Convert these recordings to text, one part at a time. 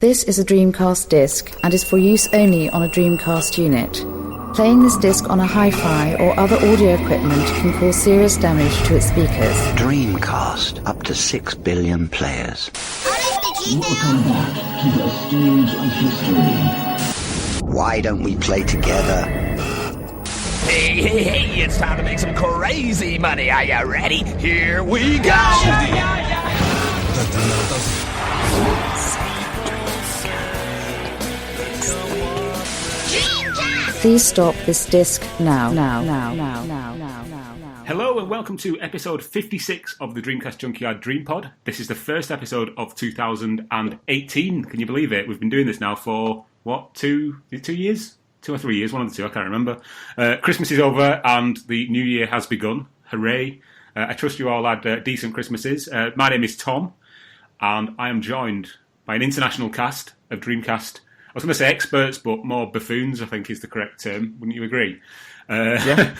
This is a Dreamcast disc and is for use only on a Dreamcast unit. Playing this disc on a hi-fi or other audio equipment can cause serious damage to its speakers. Dreamcast, up to 6 billion players. Welcome back to the stage of history. Why don't we play together? Hey, it's time to make some crazy money. Are you ready? Here we go! Please stop this disc now. Hello and welcome to episode 56 of the Dreamcast Junkyard DreamPod. This is the first episode of 2018. Can you believe it? We've been doing this now for, what, two years? 2 or 3 years, one of the two, I can't remember. Christmas is over and the new year has begun. Hooray. I trust you all had decent Christmases. My name is Tom and I am joined by an international cast of Dreamcast. I was going to say experts, but more buffoons, I think is the correct term. Wouldn't you agree? Yeah.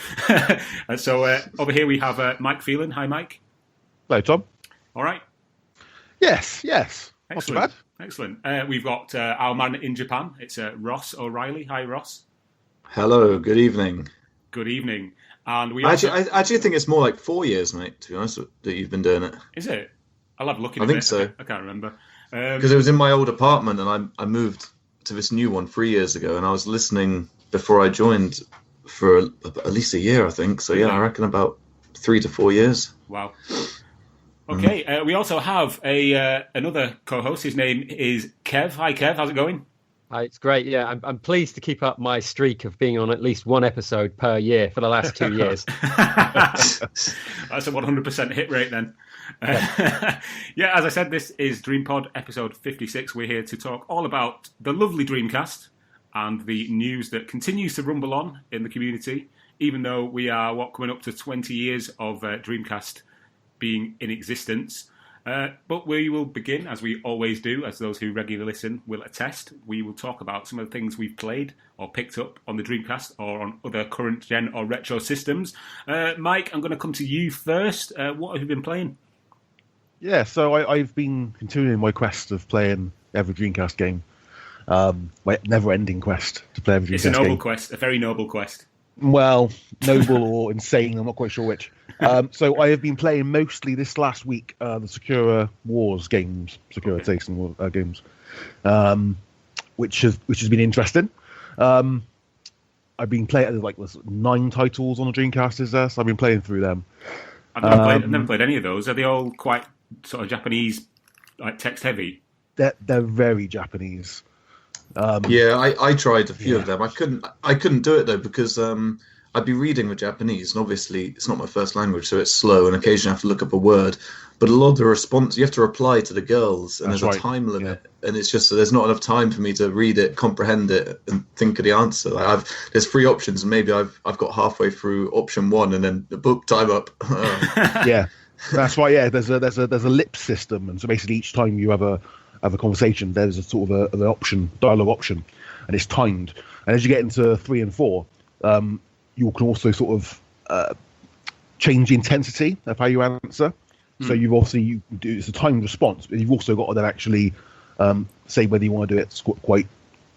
So over here we have Mike Phelan. Hi, Mike. Hello, Tom. All right. Yes. Excellent. Not too bad. Excellent. We've got our man in Japan. It's Ross O'Reilly. Hi, Ross. Hello, good evening. Good evening. And we I actually think it's more like 4 years, mate, to be honest, that you've been doing it. Is it? I'll have a look at it. I think so. I can't remember. Because it was in my old apartment and I moved to this new one 3 years ago and I was listening before I joined for at least a year, I think. So, yeah, I reckon about 3 to 4 years. Wow. Okay, we also have another co-host. His name is Kev. Hi, Kev. How's it going? Hi, it's great. Yeah, I'm pleased to keep up my streak of being on at least one episode per year for the last 2 years. That's a 100% hit rate then. Yeah, as I said, this is DreamPod episode 56. We're here to talk all about the lovely Dreamcast and the news that continues to rumble on in the community, even though we are, coming up to 20 years of Dreamcast being in existence. But we will begin, as we always do, as those who regularly listen will attest. We will talk about some of the things we've played or picked up on the Dreamcast or on other current gen or retro systems. Mike, I'm going to come to you first. What have you been playing? Yeah, so I've been continuing my quest of playing every Dreamcast game. My never-ending quest to play every Dreamcast game. It's a noble quest, a very noble quest. Well, noble or insane, I'm not quite sure which. So I have been playing mostly this last week the Sakura Wars games, Taisen games, which has been interesting. I've been playing like 9 titles on the Dreamcast is there, so I've been playing through them. I've never played any of those. Are they all quite sort of Japanese, like text heavy? They're very Japanese. Yeah, I tried a few of them. I couldn't do it though because I'd be reading the Japanese, and obviously it's not my first language, so it's slow, and occasionally I have to look up a word. But a lot of the response, you have to reply to the girls, and there's a time limit, and it's just there's not enough time for me to read it, comprehend it, and think of the answer. Like there's 3 options, and maybe I've got halfway through option 1, and then the book time up. Yeah, that's right. Yeah, there's a lip system, and so basically each time you have a conversation, there's a sort of an option, dialogue option, and it's timed. And as you get into 3 and 4, you can also sort of change the intensity of how you answer. So you do it's a timed response, but you've also got to then actually say whether you want to do it quite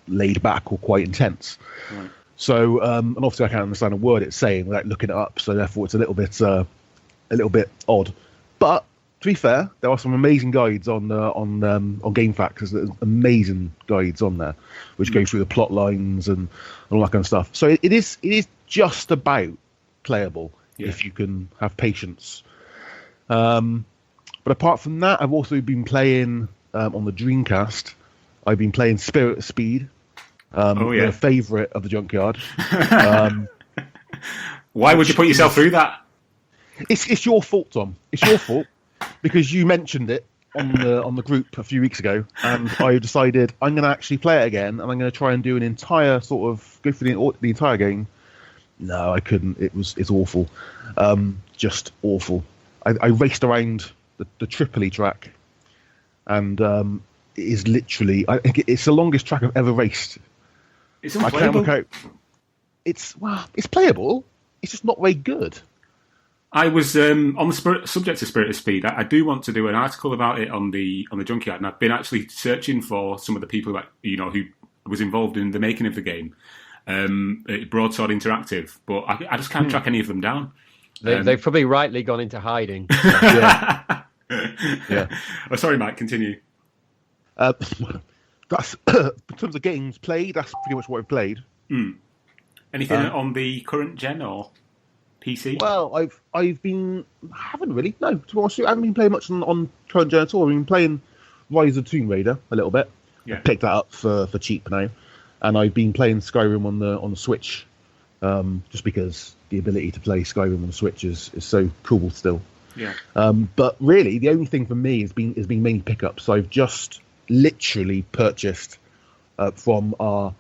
laid back or quite intense. Right. So and obviously I can't understand a word it's saying without looking it up. So therefore it's a little bit odd. But to be fair, there are some amazing guides on GameFAQs. There's amazing guides on there, which go through the plot lines and all that kind of stuff. So it is just about playable if you can have patience. But apart from that, I've also been playing on the Dreamcast. I've been playing Spirit of Speed, a favourite of the Junkyard. Why would you put yourself through that? It's your fault, Tom. It's your fault. Because you mentioned it on the group a few weeks ago, and I decided I'm going to actually play it again, and I'm going to try and do an entire sort of go through the entire game. No, I couldn't. It's awful, just awful. I raced around the Tripoli track, and it is literally I think it's the longest track I've ever raced. It's unplayable. It's playable. It's just not very good. I was on the subject of Spirit of Speed. I do want to do an article about it on the Junkyard, and I've been actually searching for some of the people that who was involved in the making of the game, Broadsword Interactive, but I just can't track any of them down. They've probably rightly gone into hiding. Yeah. Oh, sorry, Mike. Continue. That's in terms of games played. That's pretty much what I've played. Anything on the current gen or PC? Well, I haven't really. No, to be honest, I haven't been playing much on current gen at all. I've been playing Rise of Tomb Raider a little bit. Yeah. I picked that up for cheap now, and I've been playing Skyrim on the Switch, just because the ability to play Skyrim on the Switch is so cool still. Yeah. But really, the only thing for me has been mainly pickups. I've just literally purchased from our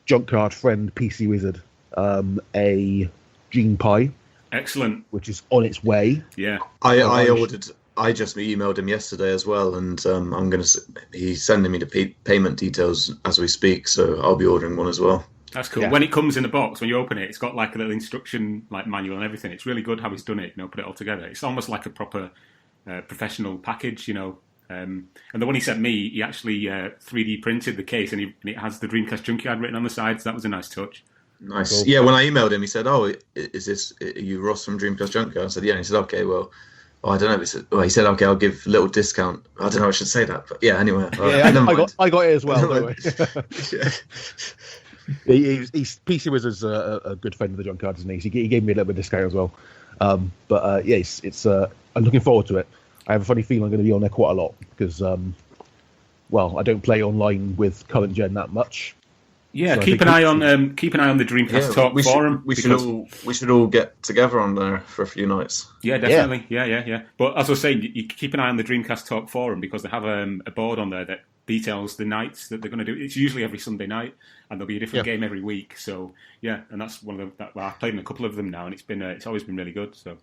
Junkyard friend PC Wizard a DreamPod. Excellent. Which is on its way. Yeah. I ordered. I just emailed him yesterday as well, and he's sending me the payment details as we speak, so I'll be ordering one as well. That's cool. Yeah. When it comes in a box, when you open it, it's got like a little instruction manual and everything. It's really good how he's done it, put it all together. It's almost like a proper professional package, And the one he sent me, he actually 3D printed the case, and it has the Dreamcast Junkyard written on the side, so that was a nice touch. Nice. Cool. Yeah, when I emailed him, he said, "Oh, are you Ross from Dreamcast Junkyard?" I said, "Yeah." And he said, "Okay, well, I don't know." He said, "Okay, I'll give a little discount." I don't know. I should say that, but yeah. Anyway, I got it as well. Don't worry. Yeah. He's PC Wizard's a good friend of the Junkyard, isn't he? He gave me a little bit of discount as well. But it's I'm looking forward to it. I have a funny feeling I'm going to be on there quite a lot because, I don't play online with current gen that much. Yeah, so keep an eye on the Dreamcast Talk forum. We should all get together on there for a few nights. Yeah, definitely. Yeah. But as I was saying, you keep an eye on the Dreamcast Talk forum because they have a board on there that details the nights that they're going to do. It's usually every Sunday night, and there'll be a different game every week. So yeah, and that's one of the. I've played in a couple of them now, and it's always been really good. So.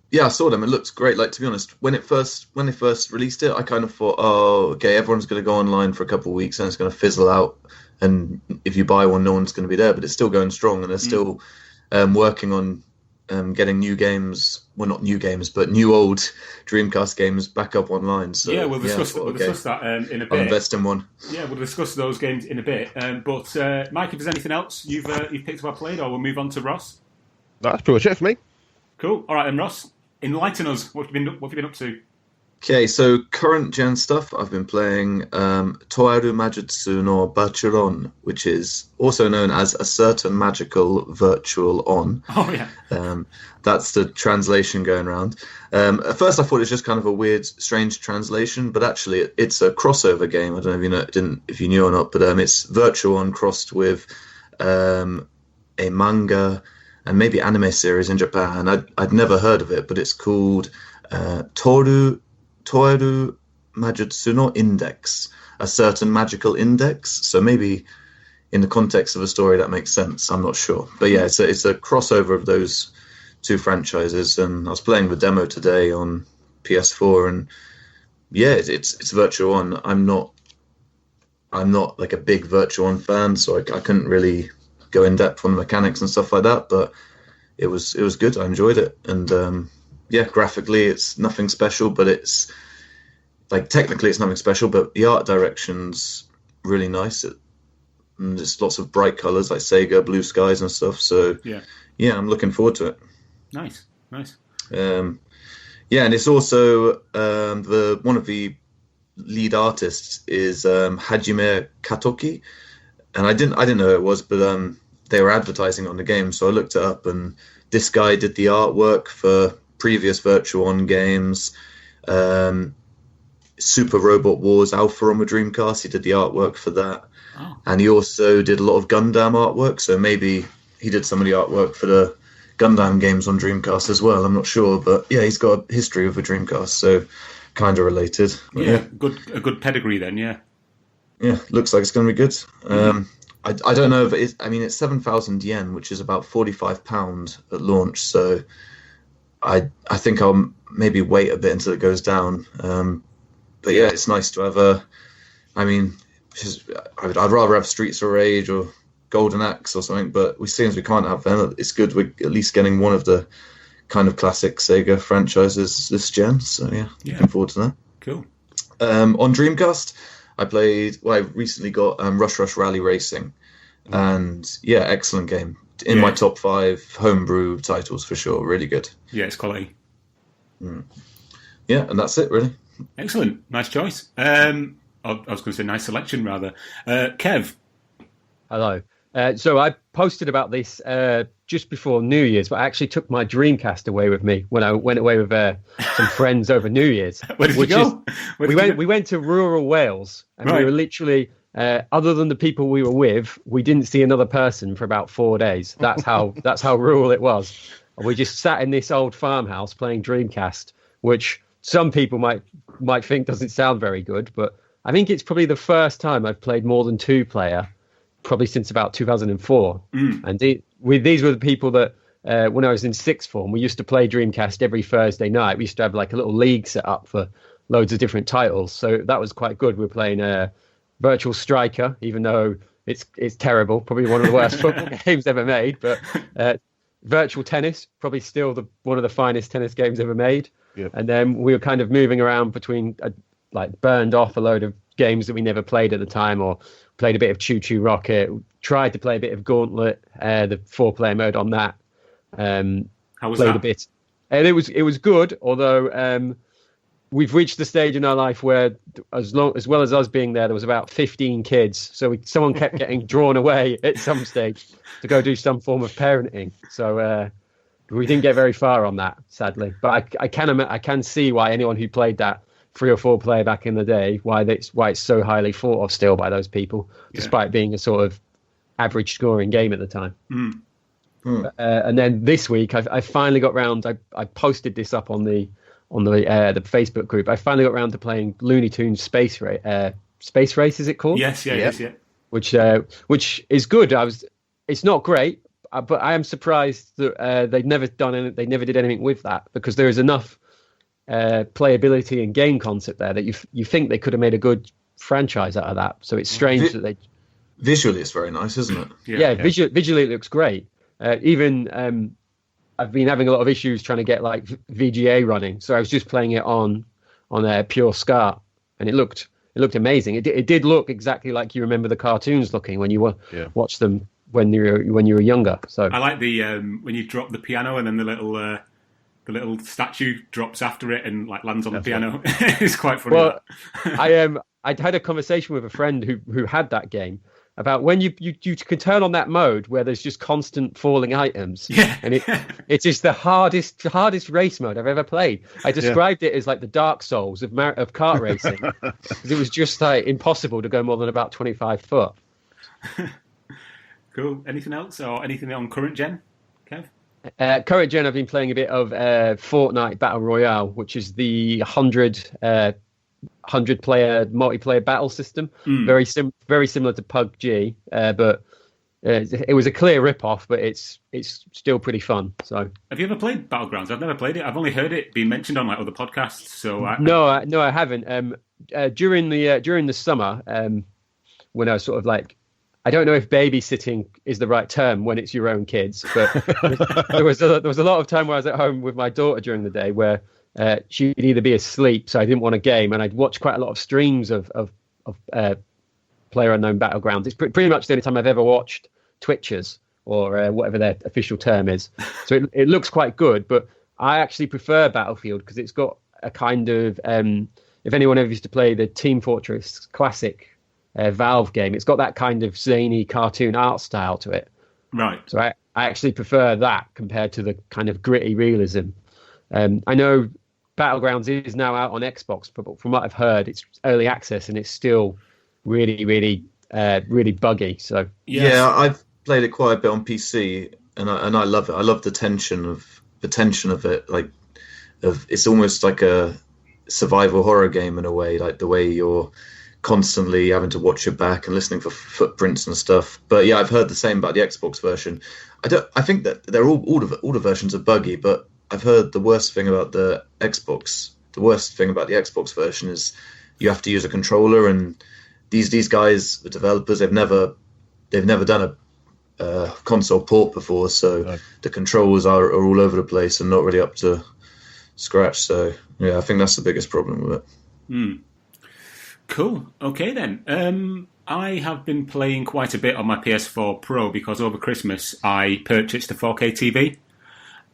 Yeah, I saw them. It looks great. Like, to be honest, when they first released it, I kind of thought, oh, okay, everyone's going to go online for a couple of weeks and it's going to fizzle out. And if you buy one, no one's going to be there. But it's still going strong, and they're still working on getting new games. Well, not new games, but new old Dreamcast games back up online. So yeah, we'll discuss that in a bit. I'll invest in one. Yeah, we'll discuss those games in a bit. But Mike, if there's anything else you've picked up or played, or we'll move on to Ross. That's pretty much it for me. Cool. All right, then, Ross, enlighten us. What have you been up to? Okay, so current gen stuff. I've been playing Toaru Majutsu no Bachuron, which is also known as a certain magical virtual on. Oh yeah. That's the translation going around. At first, I thought it was just kind of a weird, strange translation, but actually, it's a crossover game. I don't know if you knew or not, but it's virtual on crossed with a manga and maybe anime series in Japan. I'd never heard of it, but it's called Toaru Majutsu no Index, a certain magical index. So maybe in the context of a story that makes sense. I'm not sure, but yeah, it's a crossover of those two franchises. And I was playing the demo today on PS4, and yeah, it's virtual on. I'm not like a big virtual on fan, so I couldn't really go in depth on the mechanics and stuff like that, but it was good. I enjoyed it, and graphically it's nothing special, but it's like technically it's nothing special, but the art direction's really nice. And there's lots of bright colors like Sega, blue skies and stuff. So yeah, I'm looking forward to it. Nice. And it's also one of the lead artists is Hajime Katoki. And I didn't know who it was, but they were advertising on the game, so I looked it up. And this guy did the artwork for previous Virtual On games, Super Robot Wars Alpha on the Dreamcast. He did the artwork for that, and he also did a lot of Gundam artwork. So maybe he did some of the artwork for the Gundam games on Dreamcast as well. I'm not sure, but yeah, he's got a history with the Dreamcast, so kind of related. But a good pedigree then. Yeah, looks like it's going to be good. I don't know if it's 7,000 yen, which is about £45 at launch. So I think I'll maybe wait a bit until it goes down. But yeah, it's nice to have I'd rather have Streets of Rage or Golden Axe or something, but since we can't have them, it's good we're at least getting one of the kind of classic Sega franchises this gen. So yeah, looking forward to that. Cool. On Dreamcast, I recently got Rush Rush Rally Racing, and yeah, excellent game. In my top 5 homebrew titles for sure. Really good. Yeah, it's quality. Yeah, and that's it really. Excellent. Nice choice. I was going to say nice selection rather. Kev. Hello. So I posted about this just before New Year's, but I actually took my Dreamcast away with me when I went away with some friends over New Year's. Where did you go? We went to rural Wales, and we were literally, other than the people we were with, we didn't see another person for about 4 days. That's how rural it was. We just sat in this old farmhouse playing Dreamcast, which some people might think doesn't sound very good, but I think it's probably the first time I've played more than 2-player. Probably since about 2004. And these were the people that, when I was in sixth form, we used to play Dreamcast every Thursday night. We used to have like a little league set up for loads of different titles. So that was quite good. We were playing Virtual Striker, even though it's terrible, probably one of the worst football games ever made. But Virtual Tennis, probably still one of the finest tennis games ever made. Yep. And then we were kind of moving around between, burned off a load of games that we never played at the time, or played a bit of Choo Choo Rocket, tried to play a bit of Gauntlet, the 4-player mode on that. How was played that? A bit. And it was good, although we've reached the stage in our life where, as well as us being there was about 15 kids. So someone kept getting drawn away at some stage to go do some form of parenting. So we didn't get very far on that, sadly. But I can see why anyone who played that 3 or 4 player back in the day, why it's so highly thought of still by those people, despite being a sort of average scoring game at the time. And then this week, I finally got round. I posted this up on the Facebook group. I finally got round to playing Looney Tunes Space Race. Space Race, is it called? Yes, yeah. Which is good. It's not great, but I am surprised that they never did anything with that, because there is enough playability and game concept there that you think they could have made a good franchise out of that. So it's strange that they visually it's very nice, isn't it? Yeah. Visually it looks great. Even I've been having a lot of issues trying to get like VGA running, so I was just playing it on pure SCART, and it looked amazing. It did look exactly like you remember the cartoons looking when you watched them when you were younger. So I like the when you drop the piano and then the little statue drops after it and like lands on the piano. It's quite funny. Well, I'd had a conversation with a friend who had that game about when you can turn on that mode where there's just constant falling items. Yeah. And it's just the hardest race mode I've ever played. I described it as like the Dark Souls of kart racing, because it was just like impossible to go more than about 25 foot. Cool. Anything else or anything on current gen, Kev? Current gen, I've been playing a bit of Fortnite Battle Royale, which is the 100-player multiplayer battle system. Very similar to PUBG, but it was a clear rip-off, but it's still pretty fun. So, have you ever played Battlegrounds? I've never played it. I've only heard it being mentioned on like other podcasts. So no, I haven't. During the summer, when I was sort of like, I don't know if babysitting is the right term when it's your own kids, but there was a lot of time where I was at home with my daughter during the day where she'd either be asleep, so I didn't want a game, and I'd watch quite a lot of streams of PlayerUnknown Battlegrounds. It's pretty much the only time I've ever watched Twitchers or whatever their official term is. So it looks quite good, but I actually prefer Battlefield because it's got a kind of if anyone ever used to play the Team Fortress Classic Valve game, it's got that kind of zany cartoon art style to it. Right. So I actually prefer that compared to the kind of gritty realism. I know Battlegrounds is now out on Xbox, but from what I've heard, it's early access and it's still really, really, really buggy. So yeah, I've played it quite a bit on PC, and I love it. I love the tension of it. Like, it's almost like a survival horror game in a way, like the way you're constantly having to watch your back and listening for footprints and stuff. But yeah, I've heard the same about the Xbox version. I think that they're all the versions are buggy, but I've heard the worst thing about the Xbox version is you have to use a controller, and these guys, the developers, they've never done console port before, so the controls are all over the place and not really up to scratch. So yeah, I think that's the biggest problem with it. Cool. Okay then. I have been playing quite a bit on my PS4 Pro because over Christmas I purchased a 4K TV.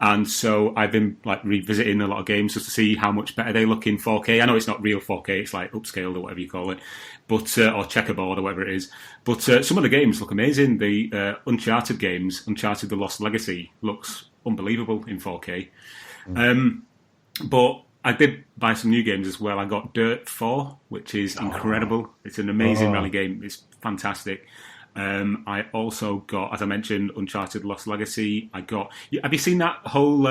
And so I've been like revisiting a lot of games just to see how much better they look in 4K. I know it's not real 4K; it's like upscaled or whatever you call it, but or checkerboard or whatever it is. But some of the games look amazing. The Uncharted games, Uncharted: The Lost Legacy, looks unbelievable in 4K. But I did buy some new games as well. I got Dirt 4, which is incredible. It's an amazing rally game. It's fantastic. I also got, as I mentioned, Uncharted Lost Legacy. Have you seen that whole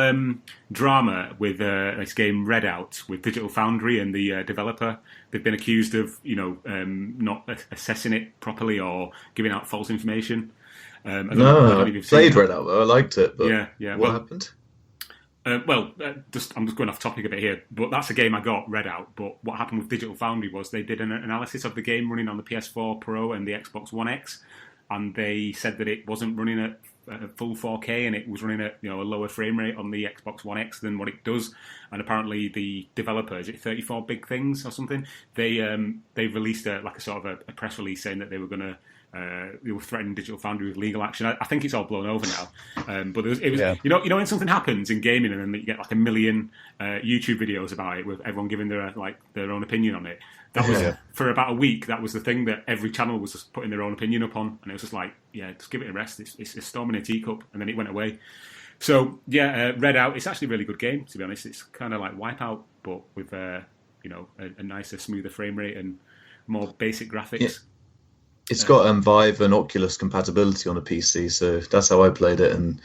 drama with this game Redout with Digital Foundry and the developer? They've been accused of, not assessing it properly or giving out false information. I played Redout though. I liked it, but what happened? I'm just going off topic a bit here, but that's a game I got, Redout. But what happened with Digital Foundry was they did an analysis of the game running on the PS4 Pro and the Xbox One X, and they said that it wasn't running at full 4K and it was running at a lower frame rate on the Xbox One X than what it does. And apparently the developer, is it 34 Big Things or something? They released a sort of a press release saying that they were going to. They were threatening Digital Foundry with legal action. I think it's all blown over now. But it was when something happens in gaming and then you get like a million YouTube videos about it with everyone giving their own opinion on it. That was for about a week. That was the thing that every channel was just putting their own opinion up on, and it was just like, just give it a rest. It's a storm in a teacup, and then it went away. So Redout. It's actually a really good game, to be honest. It's kind of like Wipeout, but with a nicer, smoother frame rate and more basic graphics. Yeah. It's got Vive and Oculus compatibility on a PC, so that's how I played it. And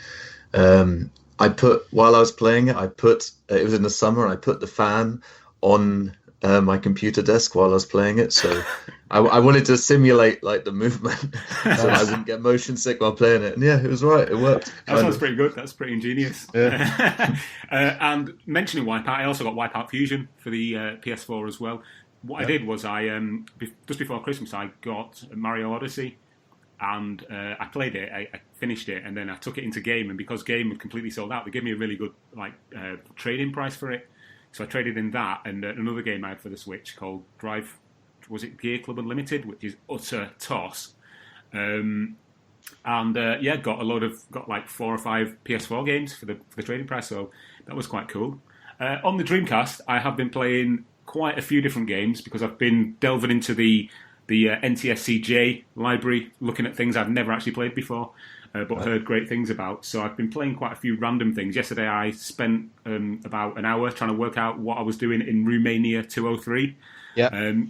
while I was playing it, it was in the summer, and I put the fan on my computer desk while I was playing it. So I wanted to simulate like the movement so I wouldn't get motion sick while playing it. And it was right. It worked. That sounds pretty good. That's pretty ingenious. Yeah. And mentioning Wipeout, I also got Wipeout Fusion for the PS4 as well. What I did was just before Christmas, I got Mario Odyssey, and I played it. I finished it, and then I took it into Game. And because Game was completely sold out, they gave me a really good trade-in price for it. So I traded in that and another game I had for the Switch called Gear Club Unlimited, which is utter toss. Got like 4 or 5 PS4 games for the trading price. So that was quite cool. On the Dreamcast, I have been playing quite a few different games because I've been delving into the NTSCJ library, looking at things I've never actually played before, but heard great things about. So I've been playing quite a few random things. Yesterday I spent about an hour trying to work out what I was doing in Romania 203,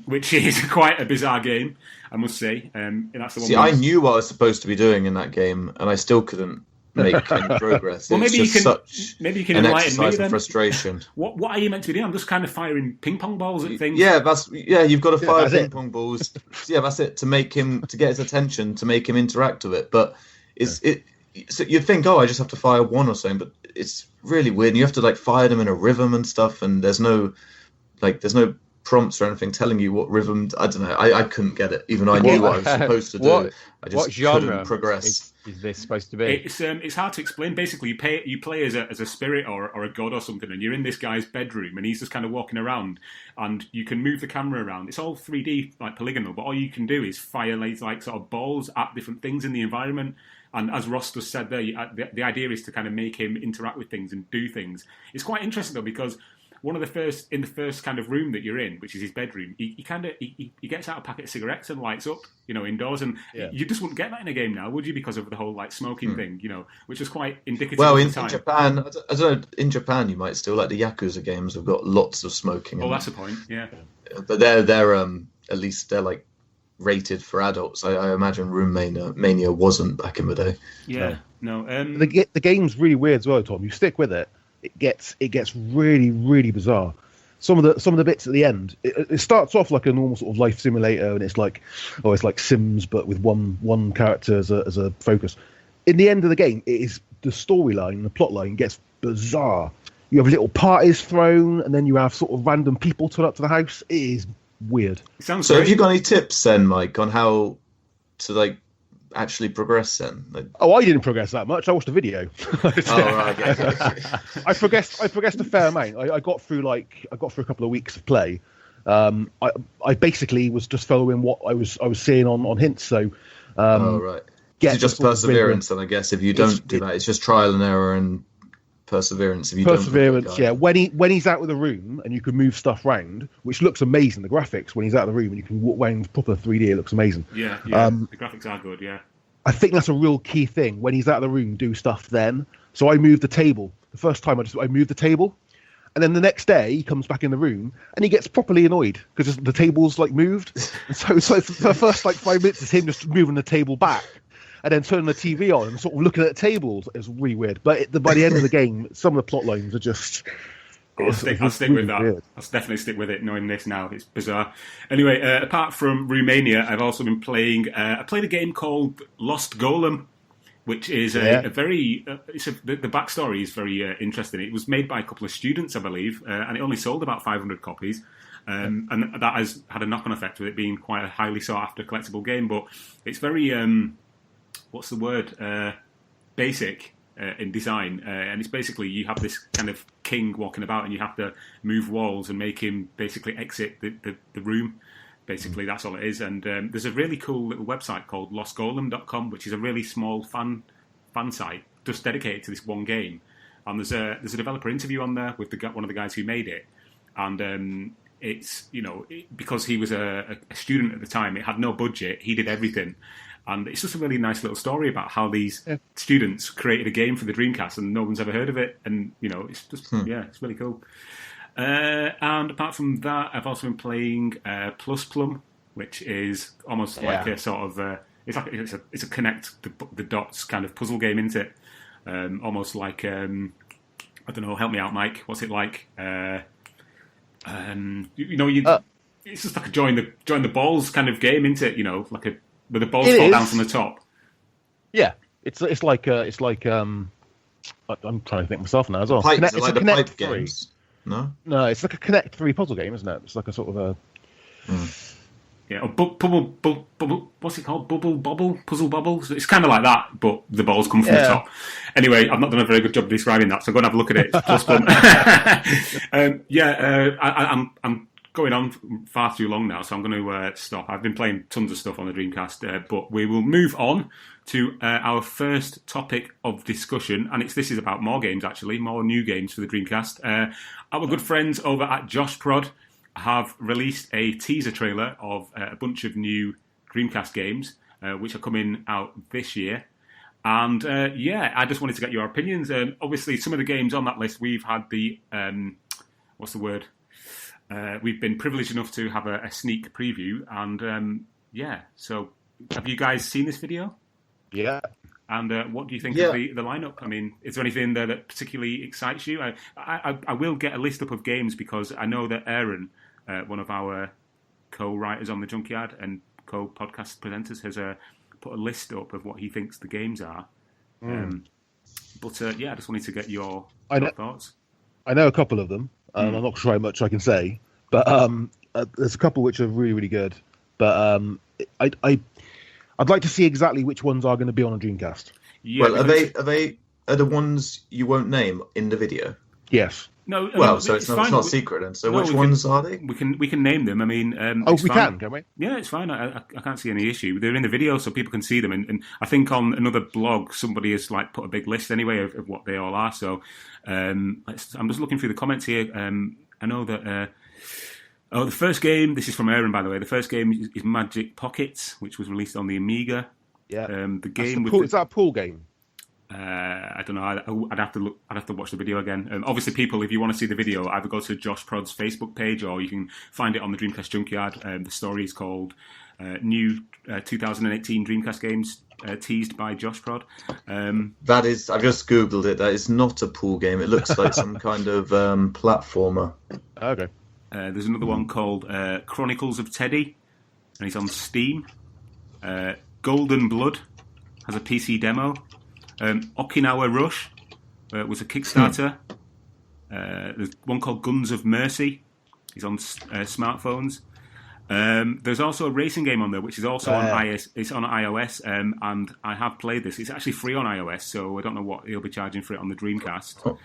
which is quite a bizarre game, I must say. And that's the one. See, I knew what I was supposed to be doing in that game, and I still couldn't make any progress. Well, maybe you can enlighten me then. Frustration. What are you meant to be doing? I'm just kind of firing ping pong balls at things. You've got to fire ping pong balls. That's it, to get his attention, to make him interact with it. But so you'd think, I just have to fire one or something, but it's really weird. And you have to fire them in a rhythm and stuff, and there's no prompts or anything telling you what rhythm. I don't know. I couldn't get it, even though I knew what I was supposed to do. I just couldn't progress. Is this supposed to be? It's hard to explain. Basically, you play as a spirit or a god or something, and you're in this guy's bedroom, and he's just kind of walking around, and you can move the camera around. It's all 3D, polygonal, but all you can do is fire sort of balls at different things in the environment. And as Ross just said there, the idea is to kind of make him interact with things and do things. It's quite interesting though, because in the first kind of room that you're in, which is his bedroom, he gets out a packet of cigarettes and lights up, indoors, and you just wouldn't get that in a game now, would you? Because of the whole smoking thing, which is quite indicative. Well, in Japan, I don't know. In Japan, you might still the Yakuza games have got lots of smoking. Oh, that's the point. Yeah, but they're at least they're rated for adults. I imagine Mania wasn't back in the day. Yeah, no. The game's really weird as well, Tom. You stick with it. It gets really, really bizarre. Some of the bits at the end, it starts off like a normal sort of life simulator, and it's like Sims, but with one character as a focus. In the end of the game, it is the storyline, the plot line gets bizarre. You have little parties thrown, and then you have sort of random people turn up to the house. It is weird. It sounds so. Have you got any tips then, Mike, on how to actually progress then? Like... Oh, I didn't progress that much. I watched a video. Oh, right, okay. I progressed a fair amount. I got through a couple of weeks of play. I basically was just following what I was seeing on hints. So, right. It's just perseverance, and I guess if you don't do that, it's just trial and error and perseverance. If you perseverance, yeah. When he's out of the room and you can move stuff round, which looks amazing. The graphics when he's out of the room and you can walk around proper 3D, it looks amazing. Yeah. The graphics are good. Yeah. I think that's a real key thing. When he's out of the room, do stuff then. So I moved the table. The first time I moved the table, and then the next day he comes back in the room and he gets properly annoyed because the table's like moved. And so for the first 5 minutes, it's him just moving the table back. And then turning the TV on and sort of looking at the tables. It's really weird. But by the end of the game, some of the plot lines are just... I'll stick with that. Weird. I'll definitely stick with it, knowing this now. It's bizarre. Anyway, apart from Romania, I've also been playing... I played a game called Lost Golem, which is a very... the backstory is very interesting. It was made by a couple of students, I believe, and it only sold about 500 copies. And that has had a knock-on effect with it being quite a highly sought-after collectible game. But it's very... what's the word? Basic in design, and it's basically you have this kind of king walking about, and you have to move walls and make him basically exit the room. Basically, that's all it is. And there's a really cool little website called lostgolem.com, which is a really small fan site just dedicated to this one game. And there's a developer interview on there with one of the guys who made it, and it's because he was a student at the time, it had no budget, he did everything. And it's just a really nice little story about how these students created a game for the Dreamcast and no one's ever heard of it. And, it's just, it's really cool. And apart from that, I've also been playing Plus Plum, which is almost like a sort of, it's a connect the dots kind of puzzle game, isn't it? Almost like, I don't know, help me out, Mike. What's it like? It's just like a join the balls kind of game, isn't it? Like where the balls fall down from the top. Yeah, it's like I'm trying to think myself now as well. It's like the pipe games. No, it's like a Connect 3 puzzle game, isn't it? It's like a sort of a bubble. What's it called? Bubble puzzle bubbles. It's kind of like that, but the balls come from the top. Anyway, I've not done a very good job of describing that, so go and have a look at it. It's Plus Plum. I'm going on far too long now, so I'm going to stop. I've been playing tons of stuff on the Dreamcast, but we will move on to our first topic of discussion, and this is about more games, actually, more new games for the Dreamcast. Our good friends over at JoshProd have released a teaser trailer of a bunch of new Dreamcast games, which are coming out this year. And I just wanted to get your opinions. Obviously, some of the games on that list, we've had the... what's the word? We've been privileged enough to have a sneak preview, and so have you guys seen this video? Yeah. And what do you think of the lineup? I mean, is there anything there that particularly excites you? I will get a list up of games because I know that Aaron, one of our co-writers on the Junkyard and co-podcast presenters, has put a list up of what he thinks the games are. I just wanted to get your thoughts. I know a couple of them. I'm not sure how much I can say, but there's a couple which are really, really good. But I'd like to see exactly which ones are going to be on a Dreamcast. Yeah, well, are the ones you won't name in the video? Yes. No. Well, so it's not secret, then. So which ones are they? We can name them. I mean, can we? Yeah, it's fine. I can't see any issue. They're in the video, so people can see them. And I think on another blog, somebody has put a big list anyway of what they all are. So I'm just looking through the comments here. I know that. The first game. This is from Aaron, by the way. The first game is Magic Pockets, which was released on the Amiga. Yeah. The game is that a pool game? I don't know. I'd have to watch the video again. Obviously, people, if you want to see the video, either go to JoshProd's Facebook page or you can find it on the Dreamcast Junkyard. The story is called "New 2018 Dreamcast Games Teased by JoshProd." That is, I've just googled it. That is not a pool game. It looks like some kind of platformer. Okay. There's another one called Chronicles of Teddy, and it's on Steam. Golden Blood has a PC demo. Okinawa Rush was a Kickstarter. There's one called Guns of Mercy. It's on smartphones. There's also a racing game on there, which is also on iOS. It's on iOS, and I have played this. It's actually free on iOS, so I don't know what he'll be charging for it on the Dreamcast. Oh.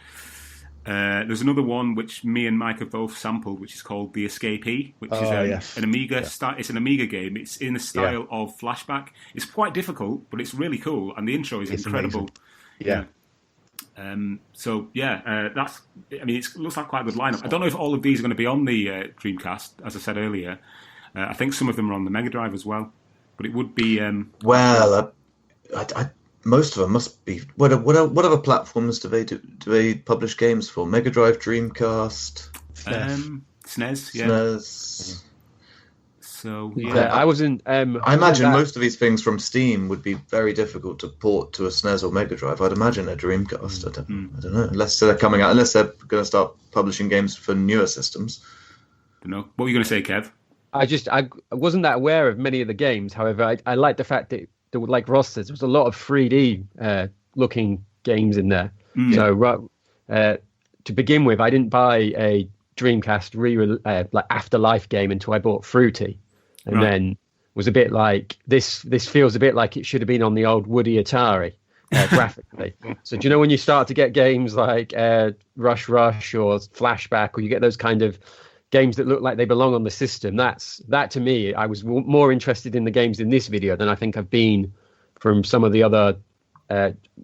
There's another one which me and Mike have both sampled, which is called The Escapee, which is an Amiga. It's an Amiga game. It's in the style of Flashback. It's quite difficult, but it's really cool, and the intro is incredible. Amazing. That's. I mean, it looks like quite a good lineup. I don't know if all of these are going to be on the Dreamcast, as I said earlier. I think some of them are on the Mega Drive as well, but it would be. Most of them must be. What other platforms do they publish games for? Mega Drive, Dreamcast, SNES, yeah. SNES. So I wasn't. I imagine most of these things from Steam would be very difficult to port to a SNES or Mega Drive. I'd imagine a Dreamcast. I don't know, unless they're going to start publishing games for newer systems. I don't know. What were you going to say, Kev? I wasn't that aware of many of the games. However, I like the fact that, like Ross says, there was a lot of 3D looking games in there. So to begin with, I didn't buy a Dreamcast like Afterlife game until I bought Fruity, and then was a bit like this feels a bit like it should have been on the old Woody Atari graphically. So do you know when you start to get games like Rush or Flashback, or you get those kind of games that look like they belong on the system? That to me, I was more interested in the games in this video than I think I've been from some of the other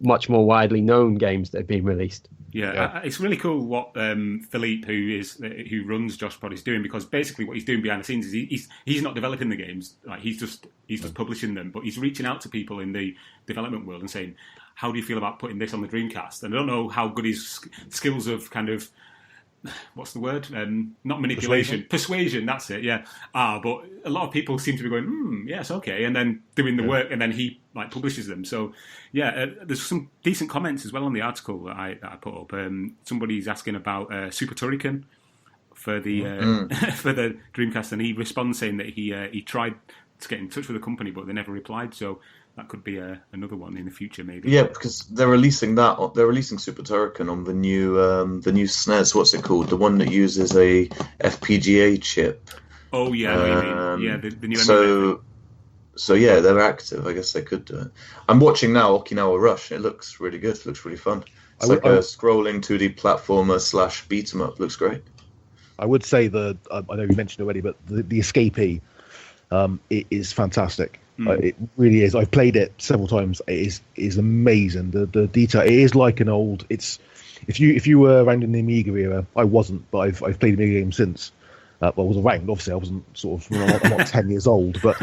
much more widely known games that have been released. Yeah. It's really cool what Philippe, who runs JoshPod, is doing, because basically what he's doing behind the scenes is he's not developing the games, like he's just publishing them, but he's reaching out to people in the development world and saying, how do you feel about putting this on the Dreamcast? And I don't know how good his skills of kind of, what's the word? Not manipulation. Persuasion, that's it, yeah. But a lot of people seem to be going, yes, okay, and then doing the work, and then he like publishes them. So, there's some decent comments as well on the article that I put up. Somebody's asking about Super Turrican for the for the Dreamcast, and he responds saying that he tried to get in touch with the company, but they never replied. So that could be another one in the future, maybe. Yeah, because they're releasing that. They're releasing Super Turrican on the new SNES. What's it called? The one that uses a FPGA chip. Oh yeah, I know what you mean. The new. So yeah, they're active. I guess they could do it. I'm watching now Okinawa Rush. It looks really good. It looks really fun. It's like a scrolling 2D platformer / beat 'em up. Looks great. I would say I know you mentioned already, but the Escapee, it is fantastic. It really is. I've played it several times. It is amazing. The detail. It is like an old. It's if you were around in the Amiga era. I wasn't, but I've played Amiga games since. I was around. Obviously, I wasn't I'm not 10 years old. But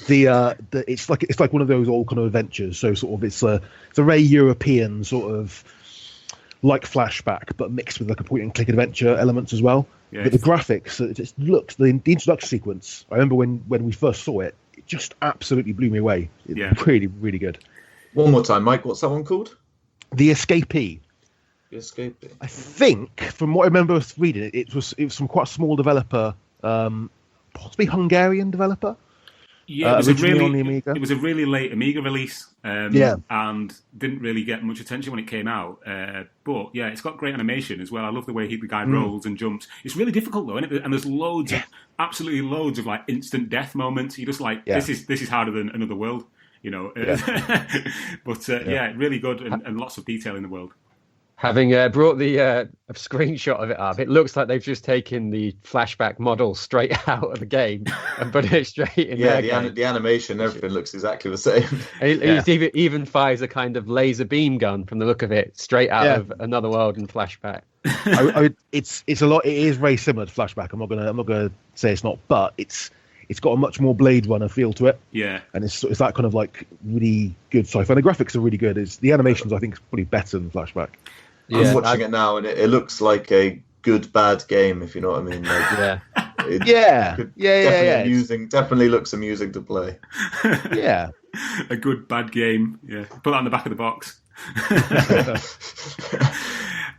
it's like one of those old kind of adventures. So sort of it's a very European sort of like Flashback, but mixed with like a point and click adventure elements as well. Yeah, but the graphics, it just looks the introduction sequence. I remember when we first saw it. Just absolutely blew me away. Really, really good. One more time, Mike. What's that one called? The Escapee. The Escapee. I think, from what I remember reading, it was from quite a small developer, possibly Hungarian developer. Yeah, it was a really late Amiga release. And didn't really get much attention when it came out. But yeah, it's got great animation as well. I love the way the guy rolls and jumps. It's really difficult though, isn't it? And there's absolutely loads of like instant death moments. You're just like, this is harder than Another World, you know. But really good and lots of detail in the world. Having brought the a screenshot of it up, it looks like they've just taken the Flashback model straight out of the game and put it straight in there. Yeah, the animation, everything looks exactly the same. It even fires a kind of laser beam gun from the look of it, straight out of Another World and Flashback. It's a lot. It is very similar to Flashback. I'm not gonna say it's not, but it's got a much more Blade Runner feel to it. Yeah, and it's that kind of like really good sci-fi. And the graphics are really good. The animations I think is probably better than Flashback. I'm watching it now, and it looks like a good bad game, if you know what I mean. Like, definitely looks amusing to play. Yeah, a good bad game. Yeah, put that on the back of the box.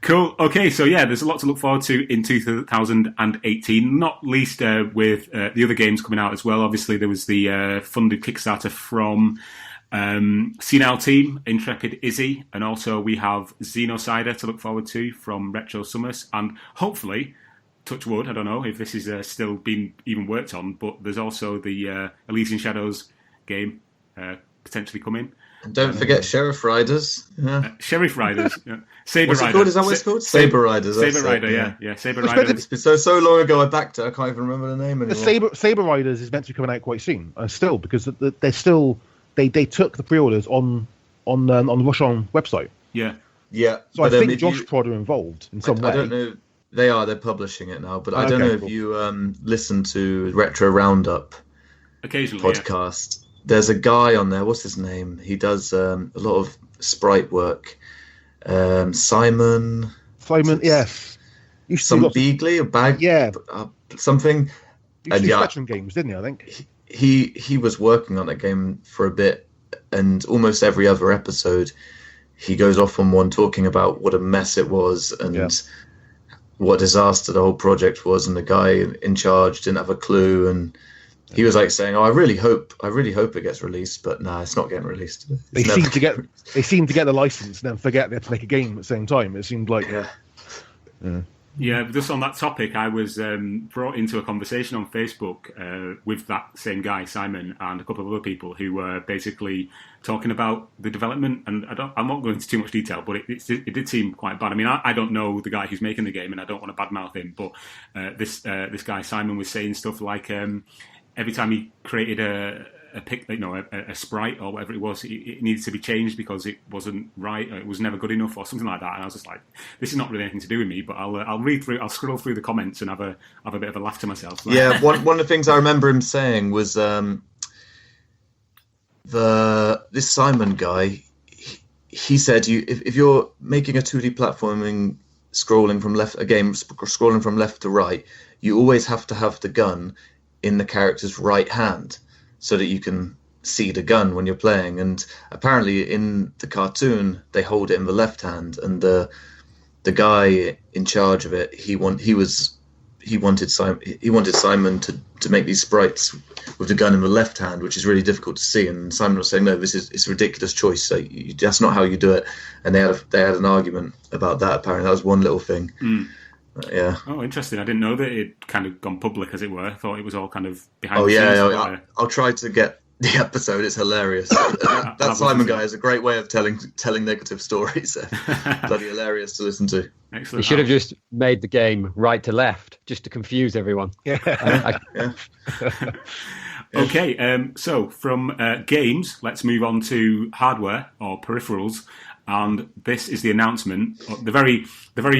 Cool. Okay, so there's a lot to look forward to in 2018. Not least with the other games coming out as well. Obviously, there was the funded Kickstarter from Senile Team, Intrepid Izzy, and also we have Xenocider to look forward to from Retro Summers, and hopefully touch wood, I don't know if this is still being even worked on, but there's also the Elysian Shadows game potentially coming. And don't forget Sheriff Riders. Yeah. Sheriff Riders. Saber What's it Riders. called? Is that what it's called? Saber Riders. Saber Rider, yeah. Saber Rider. It's been so long ago I backed it, I can't even remember the name anymore. The Saber Riders is meant to be coming out quite soon, still, because they're still they took the pre-orders on the Rush-On website. Yeah. Yeah. So I think Josh Prod are involved in some way. I don't know. They're publishing it now, but I don't know if you listen to Retro Roundup occasionally podcast. Yeah. There's a guy on there. What's his name? He does a lot of sprite work. Simon, yes. Some Beagley, something. He used to do Spectrum games, didn't he? I think he was working on that game for a bit, and almost every other episode, he goes off on one talking about what a mess it was and what a disaster the whole project was, and the guy in charge didn't have a clue, and he was like saying, "Oh, I really hope it gets released," but nah, it's not getting released. They seem to get the license and then forget they have to make a game at the same time. It seemed like Yeah, just on that topic, I was brought into a conversation on Facebook with that same guy, Simon, and a couple of other people who were basically talking about the development. And I'm not going into too much detail, but it did seem quite bad. I mean, I don't know the guy who's making the game, and I don't want to badmouth him, but this guy, Simon, was saying stuff like every time he created a sprite or whatever it was, it needed to be changed because it wasn't right, or it was never good enough, or something like that. And I was just like, this is not really anything to do with me, but I'll scroll through the comments and have a bit of a laugh to myself. Yeah, one of the things I remember him saying was this Simon guy. He said, if you're making a 2D platforming scrolling from left to right, you always have to have the gun in the character's right hand, so that you can see the gun when you're playing. And apparently in the cartoon they hold it in the left hand, and the guy in charge of it, he wanted Simon to make these sprites with the gun in the left hand, which is really difficult to see. And Simon was saying, no, it's a ridiculous choice. So that's not how you do it. And they had an argument about that. Apparently that was one little thing. Yeah. Oh, interesting. I didn't know that it kind of gone public, as it were. I thought it was all kind of behind the scenes. Yeah. I'll try to get the episode. It's hilarious. that Simon guy has a great way of telling negative stories. Bloody hilarious to listen to. Excellent. You should have just made the game right to left, just to confuse everyone. Yeah. Okay, so from games, let's move on to hardware or peripherals. And this is the announcement, the very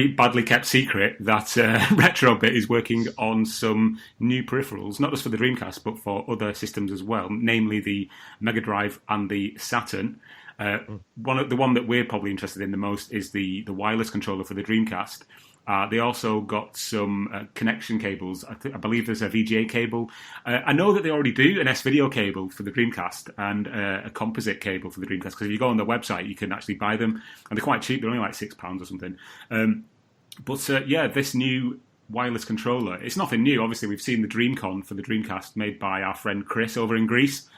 badly kept secret, that Retrobit is working on some new peripherals, not just for the Dreamcast, but for other systems as well, namely the Mega Drive and the Saturn. The one that we're probably interested in the most is the wireless controller for the Dreamcast. They also got some connection cables. I believe there's a VGA cable. I know that they already do an S-Video cable for the Dreamcast and a composite cable for the Dreamcast, because if you go on their website, you can actually buy them. And they're quite cheap. They're only like £6 or something. But this new wireless controller, it's nothing new. Obviously, we've seen the Dreamcon for the Dreamcast made by our friend Chris over in Greece.